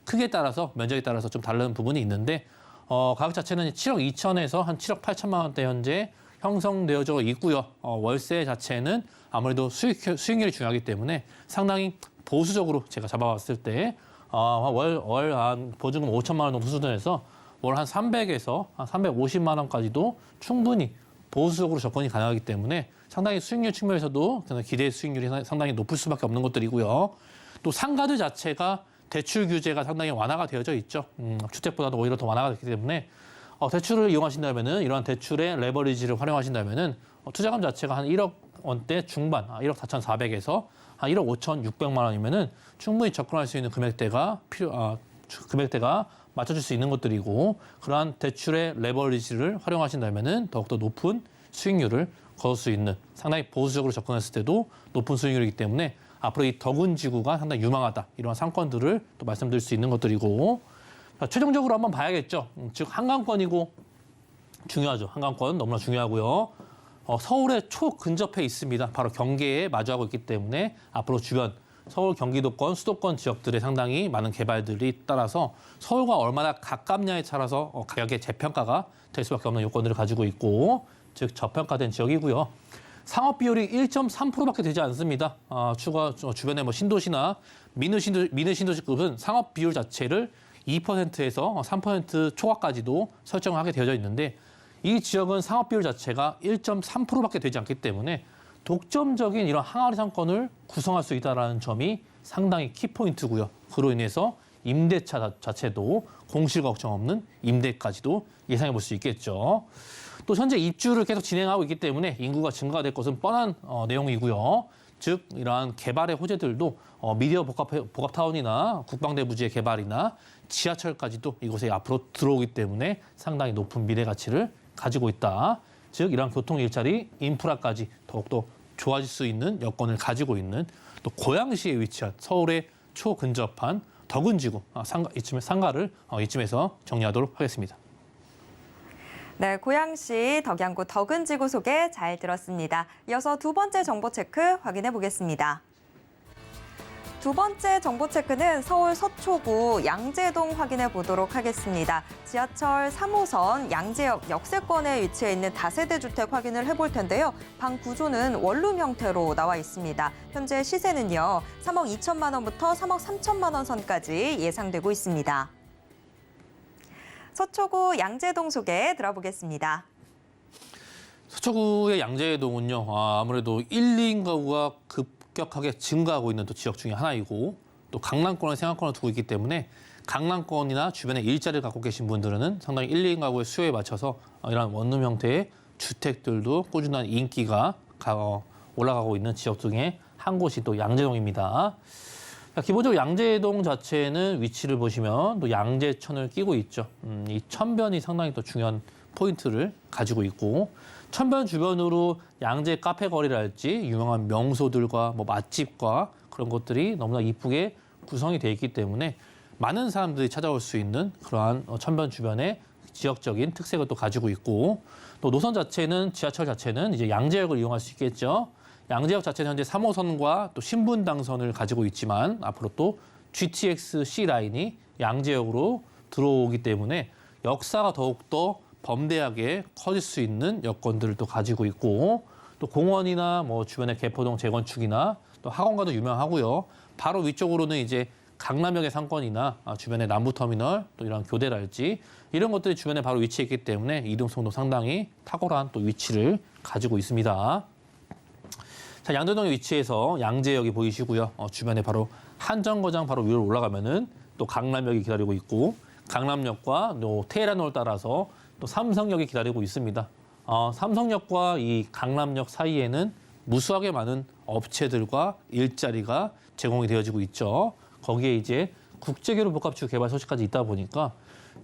크기에 따라서, 면적에 따라서 좀 다른 부분이 있는데, 가격 자체는 7억 2천에서 한 7억 8천만 원대 현재 형성되어져 있고요. 월세 자체는 아무래도 수익률이 중요하기 때문에 상당히 보수적으로 제가 잡아봤을 때, 월 한 보증금 5천만 원 정도 수준에서 월 한 300에서 한 350만 원까지도 충분히 보수적으로 접근이 가능하기 때문에 상당히 수익률 측면에서도 기대 수익률이 상당히 높을 수밖에 없는 것들이고요. 또 상가들 자체가 대출 규제가 상당히 완화가 되어져 있죠. 주택보다도 오히려 더 완화가 됐기 때문에 대출을 이용하신다면은 이러한 대출의 레버리지를 활용하신다면은 투자금 자체가 한 1억 원대 중반, 1억 4,400에서 한 1억 5,600만 원이면은 충분히 접근할 수 있는 금액대가 맞춰줄 수 있는 것들이고, 그러한 대출의 레버리지를 활용하신다면은 더욱더 높은 수익률을 거둘 수 있는, 상당히 보수적으로 접근했을 때도 높은 수익률이기 때문에 앞으로 이 덕은지구가 상당히 유망하다, 이러한 상권들을 또 말씀드릴 수 있는 것들이고, 최종적으로 한번 봐야겠죠. 즉 한강권이고 중요하죠. 한강권 너무나 중요하고요. 서울의 초근접해 있습니다. 바로 경계에 마주하고 있기 때문에 앞으로 주변 서울 경기도권, 수도권 지역들의 상당히 많은 개발들이 따라서 서울과 얼마나 가깝냐에 따라서 가격의 재평가가 될 수밖에 없는 요건들을 가지고 있고, 즉 저평가된 지역이고요. 상업 비율이 1.3%밖에 되지 않습니다. 주변에 뭐 신도시나 미느 신도시급은 상업 비율 자체를 2%에서 3% 초과까지도 설정을 하게 되어져 있는데, 이 지역은 상업 비율 자체가 1.3%밖에 되지 않기 때문에 독점적인 이런 항아리 상권을 구성할 수 있다는 점이 상당히 키포인트고요. 그로 인해서 임대차 자체도 공실과 걱정 없는 임대까지도 예상해 볼 수 있겠죠. 또 현재 입주를 계속 진행하고 있기 때문에 인구가 증가가 될 것은 뻔한 내용이고요. 즉 이러한 개발의 호재들도 미디어 복합타운이나 국방대 부지의 개발이나 지하철까지도 이곳에 앞으로 들어오기 때문에 상당히 높은 미래 가치를 가지고 있다. 즉 이러한 교통 일자리, 인프라까지 더욱더 좋아질 수 있는 여건을 가지고 있는, 또 고양시에 위치한 서울의 초근접한 덕은지구 상가를 이쯤에서 정리하도록 하겠습니다. 네, 고양시 덕양구 덕은지구 소개 잘 들었습니다. 이어서 두 번째 정보 체크 확인해 보겠습니다. 두 번째 정보 체크는 서울 서초구 양재동 확인해 보도록 하겠습니다. 지하철 3호선 양재역 역세권에 위치해 있는 다세대 주택 확인을 해볼 텐데요. 방 구조는 원룸 형태로 나와 있습니다. 현재 시세는요, 3억 2천만 원부터 3억 3천만 원 선까지 예상되고 있습니다. 서초구 양재동 소개 들어보겠습니다. 서초구의 양재동은요, 아무래도 1, 2인 가구가 급격하게 증가하고 있는 또 지역 중에 하나이고, 또 강남권을 생활권을 두고 있기 때문에 강남권이나 주변에 일자리를 갖고 계신 분들은 상당히 1, 2인 가구의 수요에 맞춰서 이런 원룸 형태의 주택들도 꾸준한 인기가 올라가고 있는 지역 중에 한 곳이 또 양재동입니다. 기본적으로 양재동 자체는 위치를 보시면 또 양재천을 끼고 있죠. 이 천변이 상당히 또 중요한 포인트를 가지고 있고, 천변 주변으로 양재 카페 거리랄지 유명한 명소들과 뭐 맛집과 그런 것들이 너무나 이쁘게 구성이 되어 있기 때문에 많은 사람들이 찾아올 수 있는 그러한 천변 주변의 지역적인 특색을 또 가지고 있고, 또 노선 자체는 지하철 자체는 이제 양재역을 이용할 수 있겠죠. 양재역 자체는 현재 3호선과 또 신분당선을 가지고 있지만 앞으로 또 GTX C 라인이 양재역으로 들어오기 때문에 역사가 더욱더 범대하게 커질 수 있는 여건들을 또 가지고 있고, 또 공원이나 뭐 주변의 개포동 재건축이나 또 학원가도 유명하고요. 바로 위쪽으로는 이제 강남역의 상권이나 주변의 남부터미널, 또 이런 교대랄지 이런 것들이 주변에 바로 위치해 있기 때문에 이동성도 상당히 탁월한 또 위치를 가지고 있습니다. 자, 양재동에 위치해서 양재역이 보이시고요. 주변에 바로 한정거장 바로 위로 올라가면은 또 강남역이 기다리고 있고, 강남역과 또 테헤란로를 따라서 또 삼성역이 기다리고 있습니다. 삼성역과 이 강남역 사이에는 무수하게 많은 업체들과 일자리가 제공이 되어지고 있죠. 거기에 이제 국제교류 복합지구 개발 소식까지 있다 보니까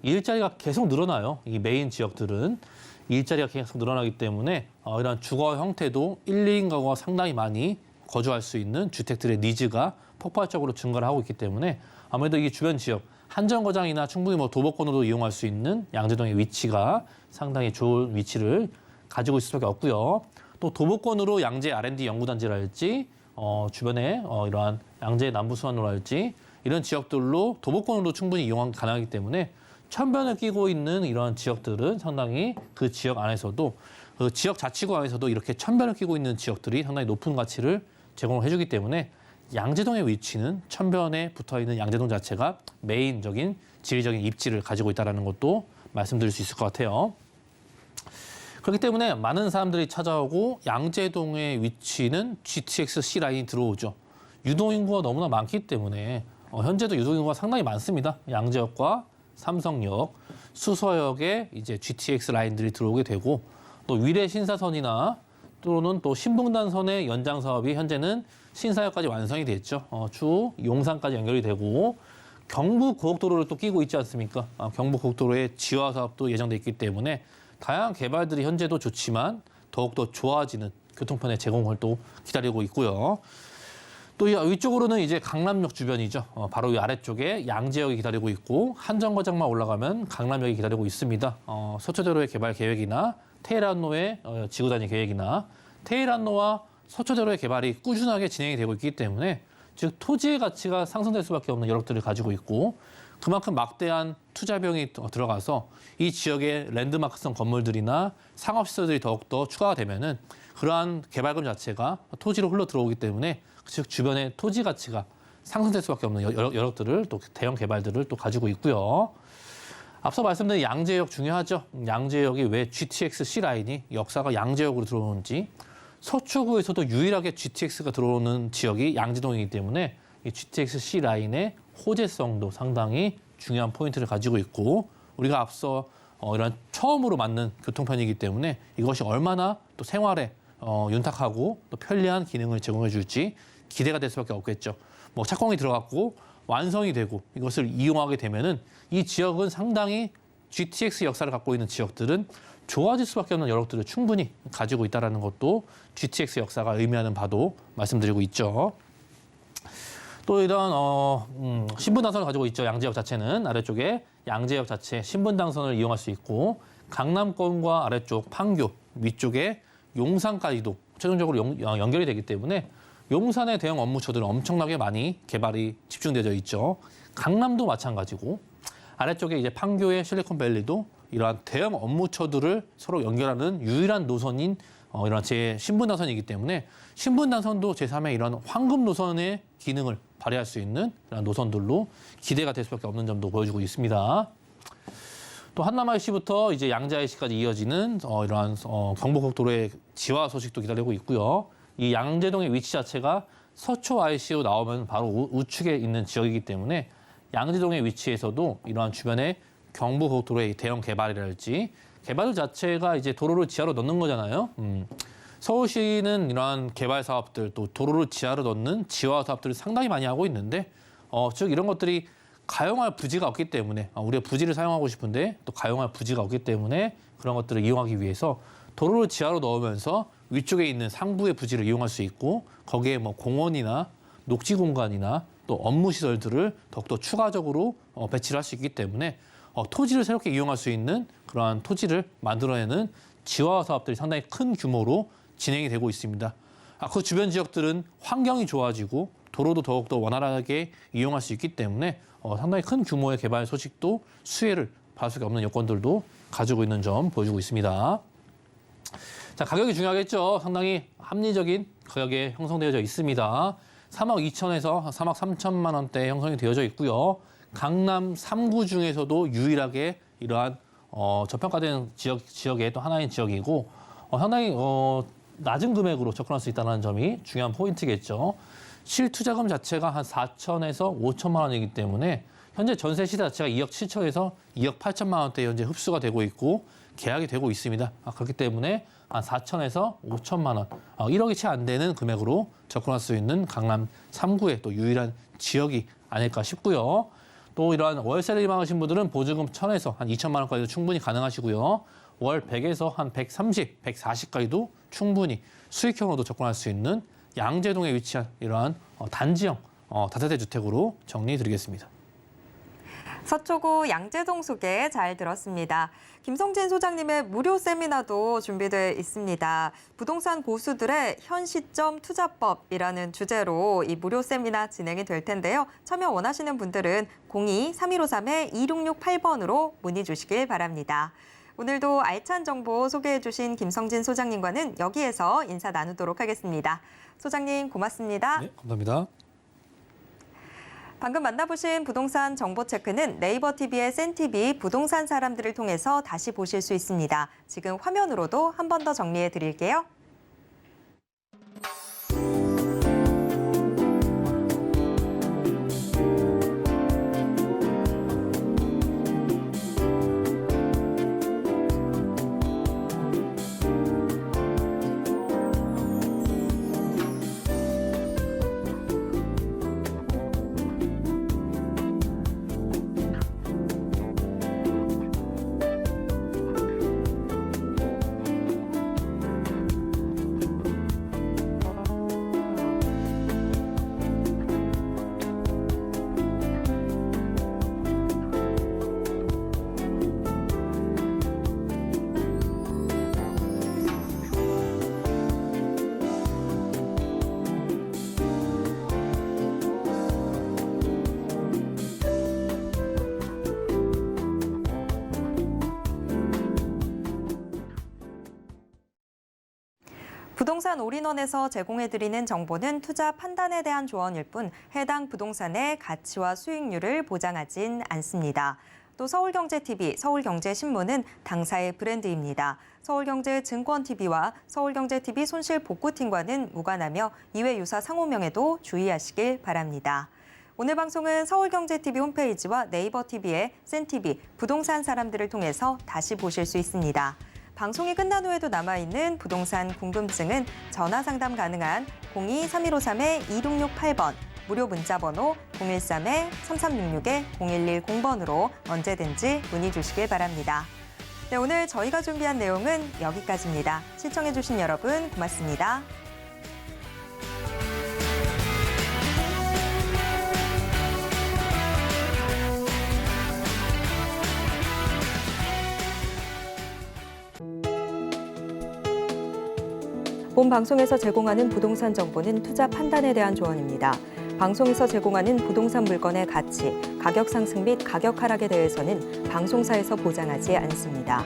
일자리가 계속 늘어나요. 이 메인 지역들은 일자리가 계속 늘어나기 때문에 이런 주거 형태도 1, 2인 가구가 상당히 많이 거주할 수 있는 주택들의 니즈가 폭발적으로 증가를 하고 있기 때문에 아무래도 이 주변 지역 한정거장이나 충분히 뭐 도보권으로 이용할 수 있는 양재동의 위치가 상당히 좋은 위치를 가지고 있을 수밖에 없고요. 또 도보권으로 양재 R&D 연구단지랄지 주변에 이러한 양재 남부수원로랄지 이런 지역들로 도보권으로 충분히 이용 가능하기 때문에 천변을 끼고 있는 이런 지역들은 상당히 그 지역 안에서도 그 지역 자치구 안에서도 이렇게 천변을 끼고 있는 지역들이 상당히 높은 가치를 제공을 해주기 때문에 양재동의 위치는 천변에 붙어있는 양재동 자체가 메인적인 지리적인 입지를 가지고 있다는 것도 말씀드릴 수 있을 것 같아요. 그렇기 때문에 많은 사람들이 찾아오고 양재동의 위치는 GTX C 라인이 들어오죠. 유동인구가 너무나 많기 때문에 현재도 유동인구가 상당히 많습니다. 양재역과 삼성역. 수서역에 이제 GTX 라인들이 들어오게 되고 또 위례 신사선이나 또는 또 신분당선의 연장 사업이 현재는 신사역까지 완성이 됐죠. 추후 용산까지 연결이 되고 경부 고속도로를 또 끼고 있지 않습니까? 경부 고속도로의 지화 사업도 예정돼 있기 때문에 다양한 개발들이 현재도 좋지만 더욱더 좋아지는 교통편의 제공을 또 기다리고 있고요. 또 이 위쪽으로는 이제 강남역 주변이죠. 바로 이 아래쪽에 양재역이 기다리고 있고 한정거장만 올라가면 강남역이 기다리고 있습니다. 서초대로의 개발 계획이나 테헤란로의 지구단위 계획이나 테헤란로와 서초대로의 개발이 꾸준하게 진행이 되고 있기 때문에 즉 토지의 가치가 상승될 수밖에 없는 여력들을 가지고 있고 그만큼 막대한 투자 비용이 들어가서 이 지역의 랜드마크성 건물들이나 상업시설들이 더욱더 추가가 되면은 그러한 개발금 자체가 토지로 흘러 들어오기 때문에 즉 주변의 토지 가치가 상승될 수밖에 없는 여력들을 또 대형 개발들을 또 가지고 있고요. 앞서 말씀드린 양재역 중요하죠. 양재역이 왜 GTX C 라인이 역사가 양재역으로 들어오는지 서초구에서도 유일하게 GTX가 들어오는 지역이 양재동이기 때문에 이 GTX C 라인의 호재성도 상당히 중요한 포인트를 가지고 있고 우리가 앞서 이런 처음으로 맞는 교통편이기 때문에 이것이 얼마나 또 생활에 윤택하고 또 편리한 기능을 제공해 줄지 기대가 될 수밖에 없겠죠. 뭐 착공이 들어갔고 완성이 되고 이것을 이용하게 되면은 이 지역은 상당히 GTX 역사를 갖고 있는 지역들은 좋아질 수밖에 없는 여력들을 충분히 가지고 있다는 것도 GTX 역사가 의미하는 바도 말씀드리고 있죠. 또 이런 신분당선을 가지고 있죠. 양재역 자체는 아래쪽에 양재역 자체 신분당선을 이용할 수 있고 강남권과 아래쪽 판교 위쪽에 용산까지도 최종적으로 연결이 되기 때문에 용산의 대형 업무처들은 엄청나게 많이 개발이 집중되어 있죠. 강남도 마찬가지고 아래쪽에 이제 판교의 실리콘밸리도 이러한 대형 업무처들을 서로 연결하는 유일한 노선인 이런 제 신분당선이기 때문에 신분당선도 제3의 이런 황금 노선의 기능을 발휘할 수 있는 이런 노선들로 기대가 될 수밖에 없는 점도 보여주고 있습니다. 또 한남 IC부터 이제 양재 IC까지 이어지는 이러한 경부고속도로의 지화 소식도 기다리고 있고요. 이 양재동의 위치 자체가 서초 IC로 나오면 바로 우측에 있는 지역이기 때문에 양재동의 위치에서도 이러한 주변의 경부고속도로의 대형 개발이랄지 개발 자체가 이제 도로를 지하로 넣는 거잖아요. 서울시는 이러한 개발 사업들 또 도로를 지하로 넣는 지화 사업들을 상당히 많이 하고 있는데 즉 이런 것들이 가용할 부지가 없기 때문에 우리가 부지를 사용하고 싶은데 또 가용할 부지가 없기 때문에 그런 것들을 이용하기 위해서 도로를 지하로 넣으면서 위쪽에 있는 상부의 부지를 이용할 수 있고 거기에 뭐 공원이나 녹지 공간이나 또 업무 시설들을 더욱더 추가적으로 배치를 할 수 있기 때문에 토지를 새롭게 이용할 수 있는 그러한 토지를 만들어내는 지화 사업들이 상당히 큰 규모로 진행이 되고 있습니다. 그 주변 지역들은 환경이 좋아지고 도로도 더욱더 원활하게 이용할 수 있기 때문에 상당히 큰 규모의 개발 소식도 수혜를 받을 수밖에 없는 여건들도 가지고 있는 점 보여주고 있습니다. 자, 가격이 중요하겠죠. 상당히 합리적인 가격에 형성되어져 있습니다. 3억 2천에서 3억 3천만 원대에 형성이 되어져 있고요. 강남 3구 중에서도 유일하게 이러한 저평가된 지역의 또 하나인 지역이고 상당히 낮은 금액으로 접근할 수 있다는 점이 중요한 포인트겠죠. 실투자금 자체가 한 4천에서 5천만 원이기 때문에 현재 전세 시세 자체가 2억 7천에서 2억 8천만 원대 현재 흡수가 되고 있고 계약이 되고 있습니다. 그렇기 때문에 한 4천에서 5천만 원, 1억이 채 안 되는 금액으로 접근할 수 있는 강남 3구의 또 유일한 지역이 아닐까 싶고요. 또 이러한 월세를 희망하신 분들은 보증금 1,000에서 한 2천만 원까지도 충분히 가능하시고요. 월 100에서 한 130, 140까지도 충분히 수익형으로도 접근할 수 있는 양재동에 위치한 이러한 단지형 다세대 주택으로 정리해드리겠습니다. 서초구 양재동 소개 잘 들었습니다. 김성진 소장님의 무료 세미나도 준비되어 있습니다. 부동산 고수들의 현 시점 투자법이라는 주제로 이 무료 세미나 진행이 될 텐데요. 참여 원하시는 분들은 02-3153-2668번으로 문의 주시길 바랍니다. 오늘도 알찬 정보 소개해 주신 김성진 소장님과는 여기에서 인사 나누도록 하겠습니다. 소장님 고맙습니다. 네, 감사합니다. 방금 만나보신 부동산 정보 체크는 네이버 TV의 센TV 부동산 사람들을 통해서 다시 보실 수 있습니다. 지금 화면으로도 한 번 더 정리해 드릴게요. 부동산 올인원에서 제공해드리는 정보는 투자 판단에 대한 조언일 뿐 해당 부동산의 가치와 수익률을 보장하진 않습니다. 또 서울경제TV, 서울경제신문은 당사의 브랜드입니다. 서울경제증권TV와 서울경제TV 손실복구팀과는 무관하며 이외 유사 상호명에도 주의하시길 바랍니다. 오늘 방송은 서울경제TV 홈페이지와 네이버TV의 센TV, 부동산 사람들을 통해서 다시 보실 수 있습니다. 방송이 끝난 후에도 남아있는 부동산 궁금증은 전화 상담 가능한 02-3153-2668번, 무료 문자번호 013-3366-0110번으로 언제든지 문의 주시길 바랍니다. 네, 오늘 저희가 준비한 내용은 여기까지입니다. 시청해주신 여러분 고맙습니다. 본 방송에서 제공하는 부동산 정보는 투자 판단에 대한 조언입니다. 방송에서 제공하는 부동산 물건의 가치, 가격 상승 및 가격 하락에 대해서는 방송사에서 보장하지 않습니다.